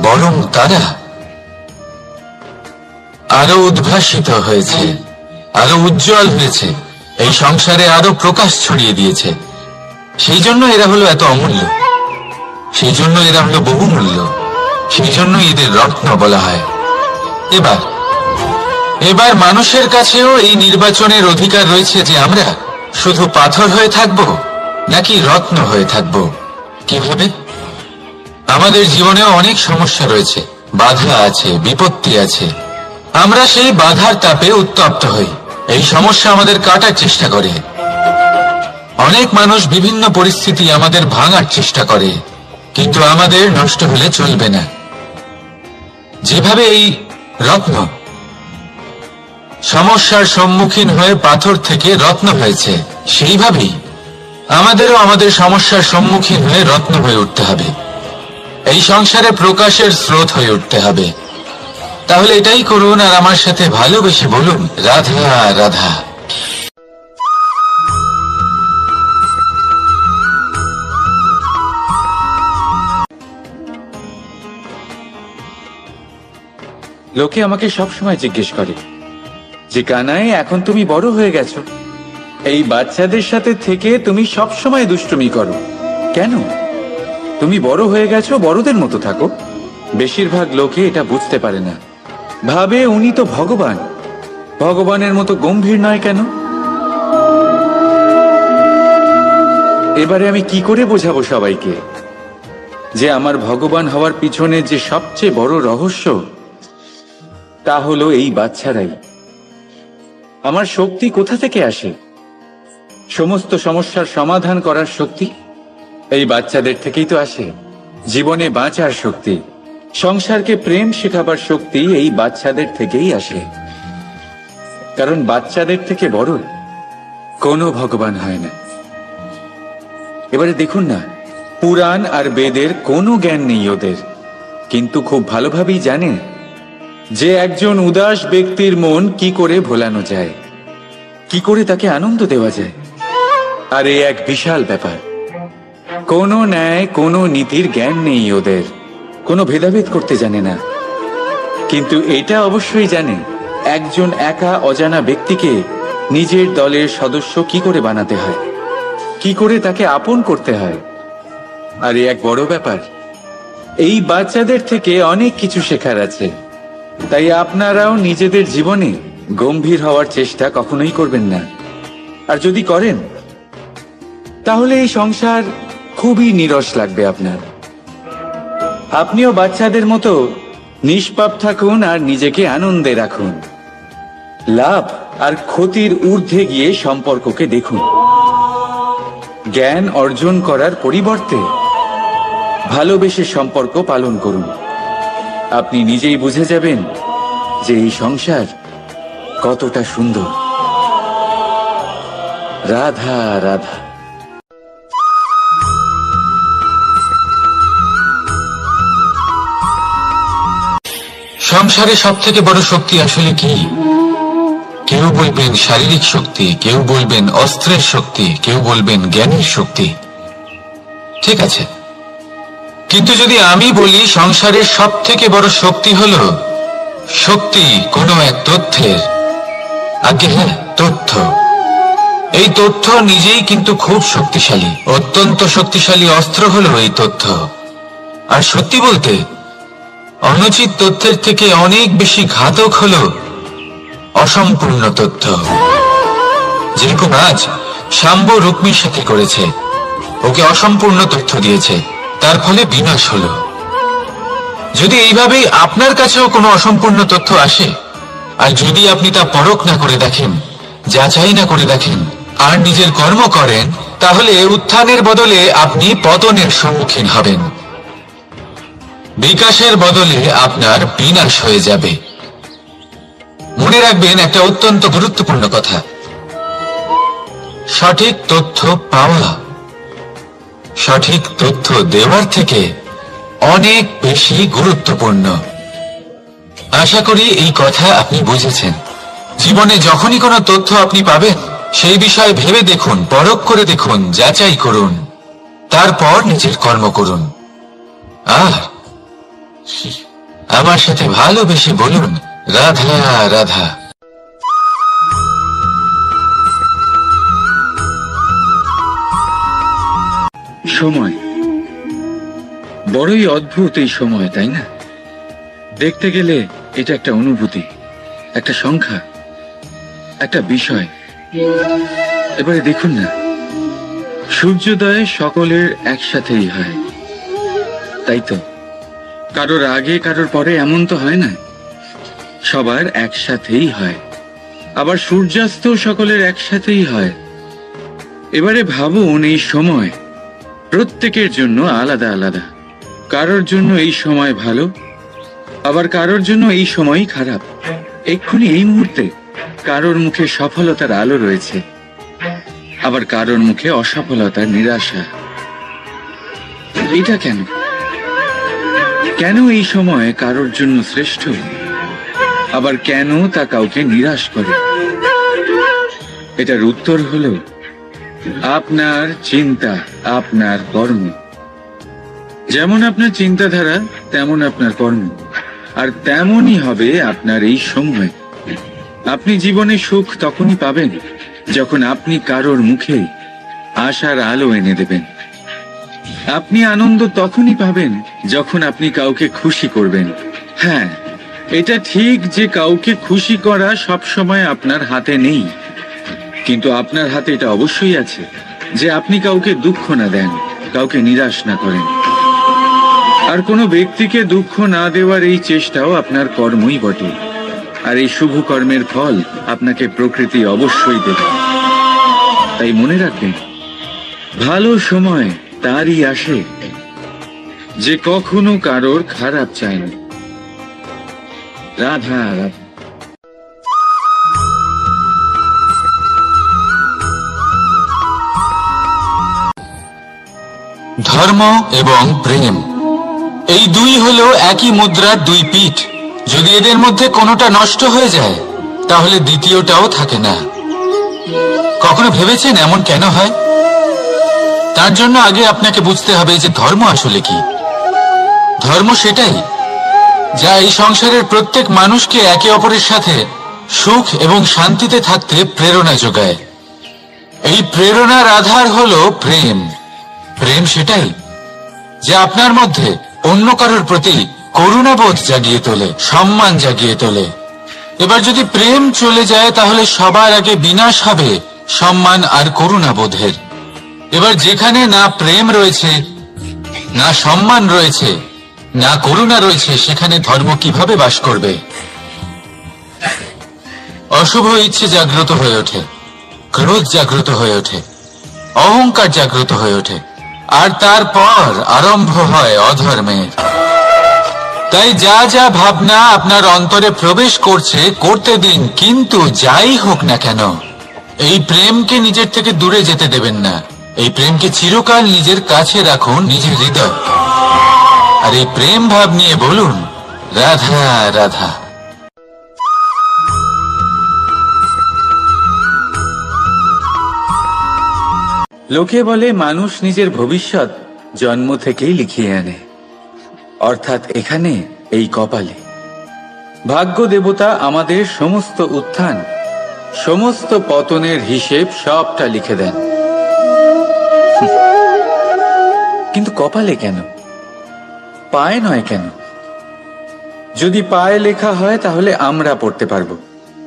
বরং তারা আরো উদ্ভাসিত হয়েছে, আরো উজ্জ্বল হয়েছে, এই সংসারে আরো প্রকাশ ছড়িয়ে দিয়েছে। সেই জন্য এরা হলো এত অমূল্য, সেই জন্য এরা হলো বহুমূল্য, সেই জন্য এদের রত্ন বলা হয়। এবার মানুষের কাছেও এই নির্বাচনের অধিকার রয়েছে যে আমরা শুধু পাথর হয়ে থাকব নাকি রত্ন হয়ে থাকব। কিভাবে? আমাদের জীবনেও অনেক সমস্যা রয়েছে, বাধা আছে, বিপত্তি আছে। আমরা সেই বাধার তাপে উত্তপ্ত হই, এই সমস্যা আমাদের কাটার চেষ্টা করে। অনেক মানুষ বিভিন্ন পরিস্থিতি আমাদের ভাঙার চেষ্টা করে, কিন্তু আমাদের নষ্ট হলে চলবে না। যেভাবে এই রত্ন সমস্যার সম্মুখীন হয়ে পাথর থেকে রত্ন হয়েছে, সেইভাবেই আমাদেরও আমাদের সমস্যার সম্মুখীন হয়ে রত্ন হয়ে উঠতে হবে, এই সংসারে প্রকাশের স্রোত হয়ে উঠতে হবে। তাহলে এটাই করুন আর আমার সাথে ভালোবেসে বলুন, রাধা রাধা। লোকে আমাকে সবসময় জিজ্ঞেস করে যে কানাই, এখন তুমি বড় হয়ে গেছো, এই বাচ্চাদের সাথে থেকে তুমি সবসময় দুষ্টুমি করো কেন? তুমি বড় হয়ে গেছো, বড়দের মতো থাকো। বেশিরভাগ লোকে এটা বুঝতে পারে না, ভাবে উনি তো ভগবান, ভগবানের মতো গম্ভীর নয় কেন? এবারে আমি কি করে বোঝাবো সবাইকে যে আমার ভগবান হওয়ার পিছনে যে সবচেয়ে বড় রহস্য তা হলো এই বাচ্চারাই। আমার শক্তি কোথা থেকে আসে? সমস্ত সমস্যার সমাধান করার শক্তি এই বাচ্চাদের থেকেই তো আসে। জীবনে বাঁচার শক্তি, সংসারকে প্রেম শেখাবার শক্তি এই বাচ্চাদের থেকেই আসে। কারণ বাচ্চাদের থেকে বড় কোনো ভগবান হয় না। এবারে দেখুন না, পুরাণ আর বেদের কোনো জ্ঞান নেই ওদের, কিন্তু খুব ভালোভাবেই জানে যে একজন উদাস ব্যক্তির মন কি করে ভোলানো যায়, কি করে তাকে আনন্দ দেওয়া যায়। আর এই এক বিশাল ব্যাপার, কোনো ন্যায় কোনো নীতির জ্ঞান নেই ওদের, কোনো ভেদাভেদ করতে জানে না। কিন্তু এটা অবশ্যই জানে একজন একা অজানা ব্যক্তিকে নিজের দলের সদস্য কি করে বানাতে হয়, কি করে তাকে আপন করতে হয়। আর এই এক বড় ব্যাপার, এই বাচ্চাদের থেকে অনেক কিছু শেখার আছে। তাই আপনারাও নিজেদের জীবনে গম্ভীর হওয়ার চেষ্টা কখনোই করবেন না। আর যদি করেন তাহলে এই সংসার খুবই নীরস লাগবে আপনার। আপনিও বাচ্চাদের মতো নিষ্পাপ থাকুন আর নিজেকে আনন্দে রাখুন। লাভ আর ক্ষতির ঊর্ধ্বে গিয়ে সম্পর্ককে দেখুন। জ্ঞান অর্জন করার পরিবর্তে ভালোবেসে সম্পর্ক পালন করুন। আপনি নিজেই বুঝে যাবেন যে এই সংসার কতটা সুন্দর। রাধা রাধা। সংসারে সব থেকে বড় শক্তি আসলে কি? কেউ বলবেন শারীরিক শক্তি, কেউ বলবেন অস্ত্রের শক্তি, কেউ বলবেন জ্ঞানের শক্তি। ঠিক আছে, কিন্তু যদি আমি বলি সংসারের সব থেকে বড় শক্তি হলো শক্তি কোনো এক তথ্যের, আগে হ্যাঁ, তথ্য। এই তথ্য নিজেই কিন্তু খুব শক্তিশালী, অত্যন্ত শক্তিশালী অস্ত্র হলো এই তথ্য। আর সত্যি বলতে অনুচিত তথ্যের থেকে অনেক বেশি ঘাতক হলো অসম্পূর্ণ তথ্য। যেরকম আজ শাম্ব রুক্মির সাথে করেছে, ওকে অসম্পূর্ণ তথ্য দিয়েছে, তার ফলে বিনাশ হলো। যদি এইভাবেই আপনার কাছেও কোনো অসম্পূর্ণ তথ্য আসে, আর যদি আপনি তা পরখ না করে দেখেন, যাচাই না করে দেখেন, আর নিজের কর্ম করেন, তাহলে উত্থানের বদলে আপনি পতনের সম্মুখীন হবেন। বিকাশের বদলে আপনার বিনাশ হয়ে যাবে। মনে রাখবেন একটা অত্যন্ত গুরুত্বপূর্ণ কথা, সঠিক তথ্য পাওয়া সঠিক তথ্য দেওয়ার থেকে অনেক বেশি গুরুত্বপূর্ণ। আশা করি এই কথা আপনি বুঝেছেন। জীবনে যখনই কোনো তথ্য আপনি পাবেন, সেই বিষয়ে ভেবে দেখুন, পরখ করে দেখুন, যাচাই করুন, তারপর নিজের কর্ম করুন। আর আমার সাথে ভালোবেসে বলুন, রাধা রাধা। সময় বড়ই অদ্ভুত, এই সময়, তাই না? দেখতে গেলে এটা একটা অনুভূতি, একটা সংখ্যা, একটা বিষয়। এবারে দেখুন না, সূর্যোদয় সকলের একসাথেই হয়, তাই তো? কারোর আগে কারোর পরে এমন তো হয় না, সবার একসাথেই হয়। আবার সূর্যাস্ত সকলের একসাথেই হয়। এবারে ভাবুন, এই সময় প্রত্যেকের জন্য আলাদা আলাদা। কারোর জন্য এই সময় ভালো, আবার কারোর জন্য এই সময়ই খারাপ। এক্ষুনি এই মুহূর্তে কারোর মুখে সফলতার আলো রয়েছে, আবার কারোর মুখে অসফলতার নিরাশা। এটা কেন? কেন এই সময় কারোর জন্য শ্রেষ্ঠ, আবার কেন তা কাউকে নিরাশ করে? এটার উত্তর হলো আপনার চিন্তা, আপনার কর্ম। যেমন আপনার চিন্তাধারা, তেমন আপনার কর্ম, আর তেমনই হবে আপনার এই সময়। আপনি জীবনে সুখ তখনই পাবেন যখন আপনি কারোর মুখে আশার আলো এনে দেবেন। আপনি আনন্দ তখনই পাবেন যখন আপনি কাউকে খুশি করবেন। হ্যাঁ, এটা ঠিক যে কাউকে খুশি করা সব সময় আপনার হাতে নেই, কিন্তু আপনার হাতে এটা অবশ্যই আছে যে আপনি কাউকে দুঃখ না দেন, কাউকে নিরাশ না করেন। আর কোনো ব্যক্তিকে দুঃখ না দেওয়ার এই চেষ্টাও আপনার কর্মই বটে। আর এই শুভ কর্মের ফল আপনাকে প্রকৃতি অবশ্যই দেবে। তাই মনে রাখবেন, ভালো সময় তারই আসে যে কখনো কারোর খারাপ চায় না। রাধা রাধা। ধর্ম এবং প্রেম, এই দুই হলো একই মুদ্রার দুই পিঠ। যদি এদের মধ্যে কোনোটা নষ্ট হয়ে যায়, তাহলে দ্বিতীয়টাও থাকে না। কখনো ভেবেছেন এমন কেন হয়? তার জন্য আগে আপনাকে বুঝতে হবে যে ধর্ম আসলে কি। ধর্ম সেটাই যা এই সংসারের প্রত্যেক মানুষকে একে অপরের সাথে সুখ এবং শান্তিতে থাকতে প্রেরণা যোগায়। এই প্রেরণার আধার হলো প্রেম। প্রেম সেটাই যা আপনার মধ্যে অন্য কারোর প্রতি করুণাবোধ জাগিয়ে তোলে, সম্মান জাগিয়ে তোলে। এবার যদি প্রেম চলে যায়, তাহলে সবার আগে বিনাশ হবে সম্মান আর করুণাবোধের। এবার যেখানে না প্রেম রয়েছে, না সম্মান রয়েছে, না করুণা রয়েছে সেখানে ধর্ম কিভাবে বাস করবে? অশুভ ইচ্ছে জাগ্রত হয়ে ওঠে, ক্রোধ জাগ্রত হয়ে ওঠে, অহংকার জাগ্রত হয়ে ওঠে, আর তারপর আরম্ভ হয় অধর্মের। তাই যা যা ভাবনা আপনার অন্তরে প্রবেশ করছে করতে দিন, কিন্তু যাই হোক না কেন এই প্রেমকে নিজের থেকে দূরে যেতে দেবেন না। এই প্রেমকে চিরকাল নিজের কাছে রাখুন, নিজের হৃদয়। আর এই প্রেম ভাব নিয়ে বলুন, রাধা রাধা। লোকে বলে মানুষ নিজের ভবিষ্যৎ জন্ম থেকেই লিখিয়ে আনে, অর্থাৎ এখানে এই কপালে। ভাগ্য দেবতা আমাদের সমস্ত উত্থান, সমস্ত পতনের হিসেব সবটা লিখে দেন। কিন্তু কপালে কেন, পায়ে নয় কেন? যদি পায়ে লেখা হয় তাহলে আমরা পড়তে পারবো,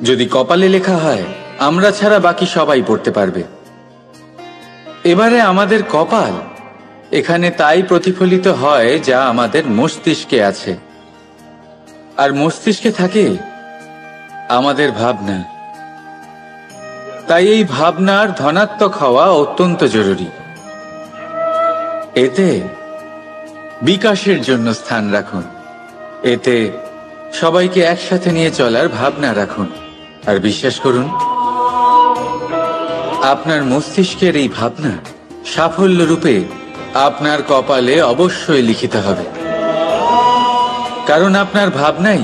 যদি কপালে লেখা হয় আমরা ছাড়া বাকি সবাই পড়তে পারবে। এবারে আমাদের কপাল এখানে তাই প্রতিফলিত হয় যা আমাদের মস্তিষ্কে আছে, আর মস্তিষ্কে থাকে আমাদের ভাবনা। তাই এই ভাবনার ধনাত্মক হওয়া অত্যন্ত জরুরি। এতে বিকাশের জন্য স্থান রাখুন, এতে সবাইকে একসাথে নিয়ে চলার ভাবনা রাখুন, আর বিশ্বাস করুন আপনার মস্তিষ্কের এই ভাবনা সাফল্য রূপে আপনার কপালে অবশ্যই লিখিত হবে। কারণ আপনার ভাবনাই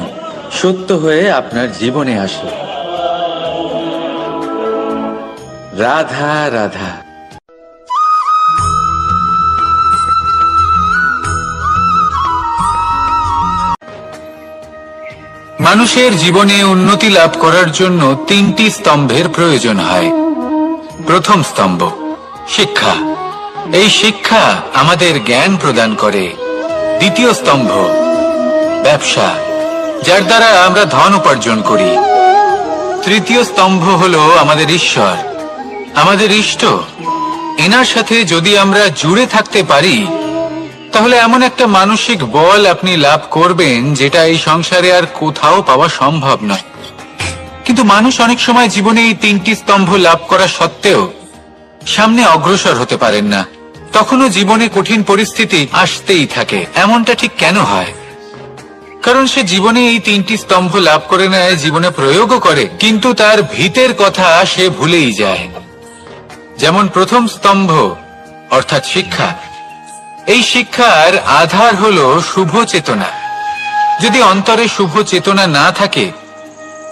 সত্য হয়ে আপনার জীবনে আসে। রাধা রাধা। মানুষের জীবনে উন্নতি লাভ করার জন্য তিনটি স্তম্ভের প্রয়োজন হয়। প্রথম স্তম্ভ শিক্ষা। এই শিক্ষা আমাদের জ্ঞান প্রদান করে। দ্বিতীয় স্তম্ভ ব্যবসা, যার দ্বারা আমরা ধন উপার্জন করি। তৃতীয় স্তম্ভ হলো আমাদের ঈশ্বর, আমাদের ইষ্ট। এনার সাথে যদি আমরা জুড়ে থাকতে পারি তাহলে এমন একটা মানসিক বল আপনি লাভ করবেন যেটা এই সংসারে আর কোথাও পাওয়া সম্ভব নয়। কিন্তু মানুষ অনেক সময় জীবনে এই তিনটি স্তম্ভ লাভ করা সত্ত্বেও সামনে অগ্রসর হতে পারেন না। তখনও জীবনে কঠিন পরিস্থিতি আসতেই থাকে। এমনটা ঠিক কেন হয়? কারণ সে জীবনে এই তিনটি স্তম্ভ লাভ করে নেয়, জীবনে প্রয়োগও করে, কিন্তু তার ভিতের কথা সে ভুলেই যায়। যেমন প্রথম স্তম্ভ অর্থাৎ শিক্ষা। এই শিক্ষার আধার হলো শুভ চেতনা। যদি অন্তরে শুভ চেতনা না থাকে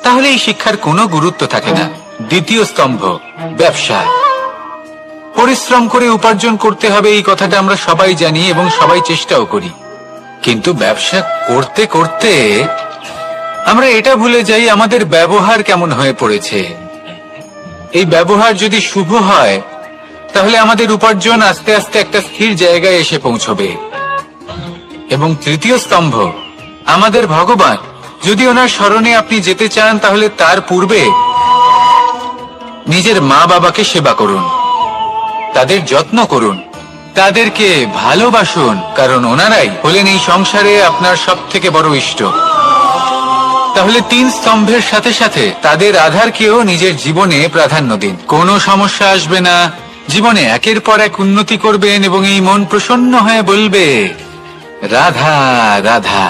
তাহলে এই শিক্ষার কোনো গুরুত্ব থাকে না। দ্বিতীয় স্তম্ভ ব্যবসা। পরিশ্রম করে উপার্জন করতে হবে, এই কথাটা আমরা সবাই জানি এবং সবাই চেষ্টাও করি। কিন্তু ব্যবসা করতে করতে আমরা এটা ভুলে যাই আমাদের ব্যবহার কেমন হয়ে পড়েছে। এই ব্যবহার যদি শুভ হয় তাহলে আমাদের উপার্জন আস্তে আস্তে একটা স্থির জায়গায় এসে পৌঁছবে। এবং তৃতীয় স্তম্ভ আমাদের ভগবান। যদি ওনার স্মরণে আপনি যেতে চান তাহলে তার পূর্বে নিজের মা বাবাকে সেবা করুন, তাদের যত্ন করুন, তাদেরকে ভালোবাসুন, কারণ ওনারাই হলেন এই সংসারে আপনার সব থেকে বড় ইষ্ট। তাহলে তিন স্তম্ভের সাথে সাথে তাদের আধারকেও নিজের জীবনে প্রাধান্য দিন। কোনো সমস্যা আসবে না, জীবনে একের পর এক উন্নতি করবেন এবং এই মন প্রসন্ন হয়ে বলবে রাধা রাধা।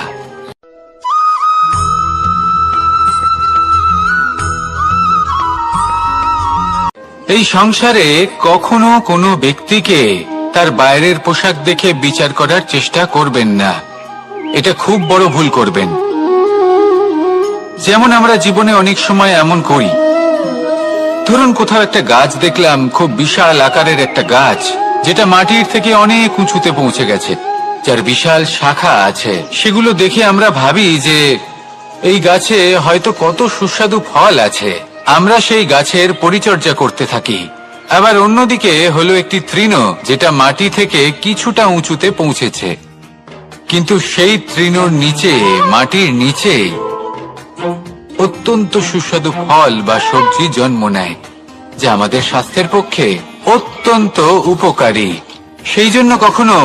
এই সংসারে কখনো কোনো ব্যক্তিকে তার বাইরের পোশাক দেখে বিচার করার চেষ্টা করবেন না। এটা খুব বড় ভুল করবেন। যেমন আমরা জীবনে অনেক সময় এমন করি, ধরুন কোথাও একটা গাছ দেখলাম, খুব বিশাল আকারের একটা গাছ, যেটা মাটির থেকে অনেক উঁচুতে পৌঁছে গেছে, যার বিশাল শাখা আছে। সেগুলো দেখে আমরা ভাবি যে এই গাছে হয়তো কত সুস্বাদু ফল আছে। আমরা সেই গাছের পরিচর্যা করতে থাকি। আবার অন্যদিকে হলো একটি তৃণ, যেটা মাটি থেকে কিছুটা উঁচুতে পৌঁছেছে, কিন্তু সেই তৃণর নিচে, মাটির নিচে অত্যন্ত সুস্বাদু ফল বা সবজি জন্ম নেয়, যা আমাদের স্বাস্থ্যের পক্ষে অত্যন্ত উপকারী। সেই জন্য কখনো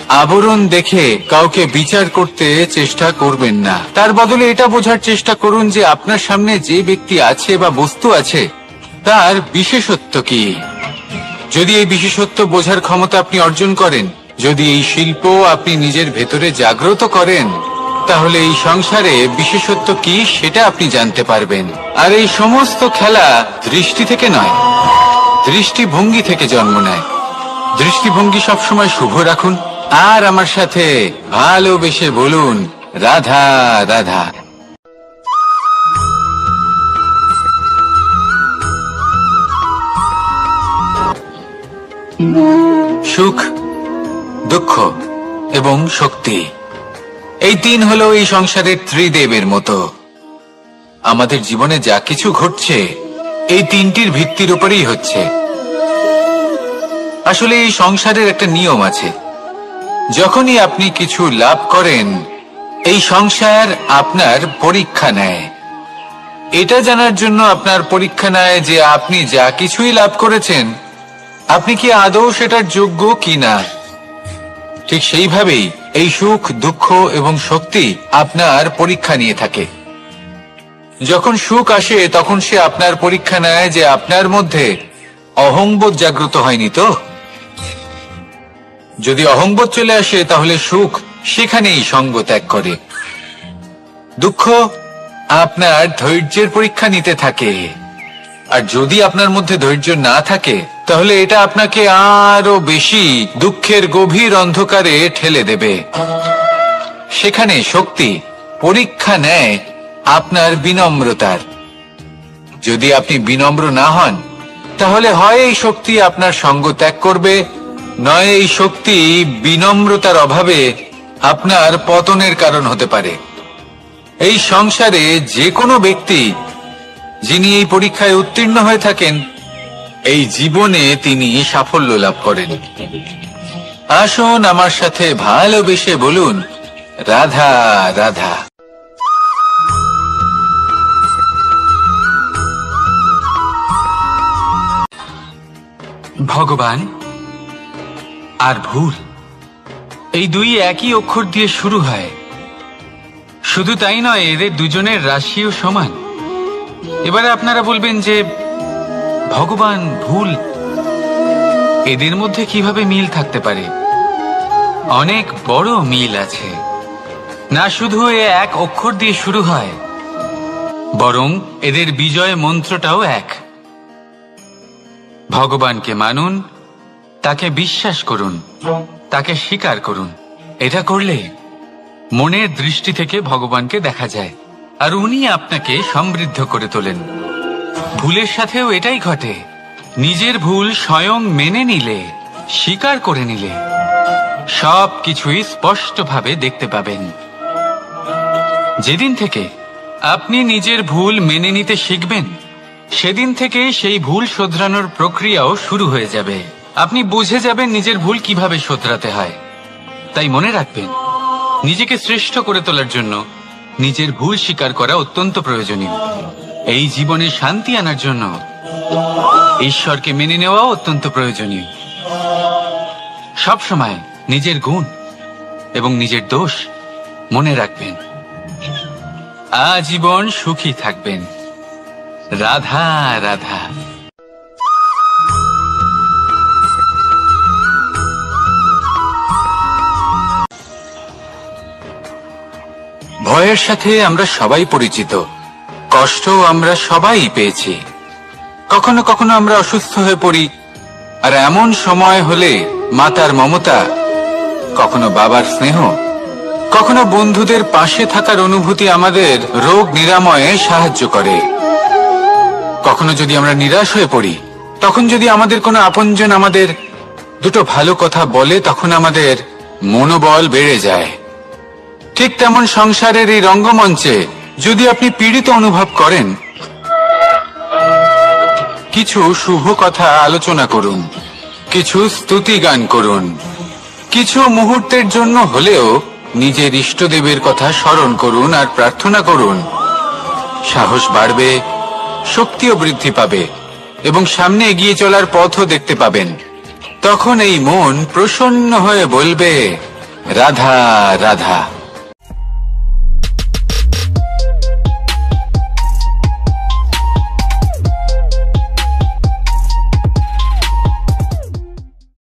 আবরণ দেখে কাউকে বিচার করতে চেষ্টা করবেন না। তার বদলে এটা বোঝার চেষ্টা করুন যে আপনার সামনে যে ব্যক্তি আছে বা বস্তু আছে তার বিশেষত্ব কি। যদি এই বিশেষত্ব বোঝার ক্ষমতা আপনি অর্জন করেন, যদি এই শিল্প আপনি নিজের ভেতরে জাগ্রত করেন, তাহলে এই সংসারে বিশেষত্ব কি সেটা আপনি জানতে পারবেন। আর এই সমস্ত খেলা দৃষ্টি থেকে নয়, দৃষ্টিভঙ্গি থেকে জন্ম নেয়। দৃষ্টিভঙ্গি সবসময় শুভ রাখুন আর আমার সাথে ভালোবেসে বলুন, রাধা রাধা। সুখ, দুঃখ এবং শক্তি, এই তিন হলো এই সংসারের ত্রিদেবের মতো। আমাদের জীবনে যা কিছু ঘটছে এই তিনটির ভিত্তির উপরেই হচ্ছে। আসলে এই সংসারের একটা নিয়ম আছে, যখনই আপনি কিছু লাভ করেন এই সংসার আপনার পরীক্ষা নেয়। এটা জানার জন্য আপনার পরীক্ষা নেয় যে আপনি যা কিছুই লাভ করেছেন আপনি কি আদৌ সেটার যোগ্য কিনা। ঠিক সেইভাবেই এই সুখ, দুঃখ এবং শক্তি আপনার পরীক্ষা নিয়ে থাকে। যখন সুখ আসে তখন সে আপনার পরীক্ষা নেয় যে আপনার মধ্যে অহংবোধ জাগ্রত হয়নি তো। যদি অহংবোধ চলে আসে তাহলে সুখ সেখানেই সঙ্গ ত্যাগ করে। দুঃখ আপনার ধৈর্যের পরীক্ষা নিতে থাকে, আর যদি আপনার মধ্যে ধৈর্য না থাকে তাহলে এটা আপনাকে আরো বেশি দুঃখের গভীর অন্ধকারে ঠেলে দেবে। সেখানে শক্তি পরীক্ষা নেয় আপনার বিনম্রতার। যদি আপনি বিনম্র না হন তাহলে হয় এই শক্তি আপনার সঙ্গ ত্যাগ করবে, নয় এই শক্তি বিনম্রতার অভাবে আপনার পতনের কারণ হতে পারে। এই সংসারে যে কোনো ব্যক্তি যিনি এই পরীক্ষায় উত্তীর্ণ হয়ে থাকেন এই জীবনে তিনি সাফল্য লাভ করেন। আসুন আমার সাথে ভালোবেসে বলুন, রাধা রাধা। ভগবান আর ভুল, এই দুই একই অক্ষর দিয়ে শুরু হয়। শুধু তাই নয়, এদের দুজনের রাশিও সমান। এবারে আপনারা বলবেন যে ভগবান, ভুল, এদের মধ্যে কিভাবে মিল থাকতে পারে? অনেক বড় মিল আছে। না শুধু এ এক অক্ষর দিয়ে শুরু হয়, বরং এদের বিজয় মন্ত্রটাও এক। ভগবানকে মানুন, তাকে বিশ্বাস করুন, তাকে স্বীকার করুন। এটা করলে মনের দৃষ্টি থেকে ভগবানকে দেখা যায় আর উনি আপনাকে সমৃদ্ধ করে তোলেন। ভুলের সাথেও এটাই ঘটে। নিজের ভুল স্বয়ং মেনে নিলে, স্বীকার করে নিলে সব কিছুই স্পষ্টভাবে দেখতে পাবেন। যেদিন থেকে আপনি নিজের ভুল মেনে নিতে শিখবেন সেদিন থেকে সেই ভুল শোধরানোর প্রক্রিয়াও শুরু হয়ে যাবে। আপনি বুঝে যাবেন নিজের ভুল কিভাবে শোধরাতে হয়। তাই মনে রাখবেন, নিজেকে শ্রেষ্ঠ করে তোলার জন্য নিজের ভুল স্বীকার করা অত্যন্ত প্রয়োজনীয়। এই জীবনে শান্তি আনার জন্য ঈশ্বরকে মেনে নেওয়াও অত্যন্ত প্রয়োজনীয়। সবসময় নিজের গুণ এবং নিজের দোষ মনে রাখবেন। আজীবন সুখী থাকবেন। রাধা রাধা। ভয়ের সাথে আমরা সবাই পরিচিত, কষ্ট আমরা সবাই পেয়েছি। কখনো কখনো আমরা অসুস্থ হয়ে পড়ি, আর এমন সময় হলে মাতার মমতা, কখনো বাবার স্নেহ, কখনো বন্ধুদের পাশে থাকার অনুভূতি আমাদের রোগ নিরাময়ে সাহায্য করে। কখনো যদি আমরা নিরাশ হয়ে পড়ি, তখন যদি আমাদের কোনো আপনজন আমাদের দুটো ভালো কথা বলে, তখন আমাদের মনোবল বেড়ে যায়। ঠিক তেমন সংসারের এই রঙ্গমঞ্চে যদি আপনি পীড়িত অনুভব করেন, কিছু শুভ কথা আলোচনা করুন, কিছু স্তুতি গান করুন, কিছু মুহূর্তের জন্য হলেও নিজের ইষ্টদেবের কথা স্মরণ করুন আর প্রার্থনা করুন। সাহস বাড়বে, শক্তিও বৃদ্ধি পাবে এবং সামনে এগিয়ে চলার পথও দেখতে পাবেন। তখন এই মন প্রসন্ন হয়ে বলবে, রাধা রাধা।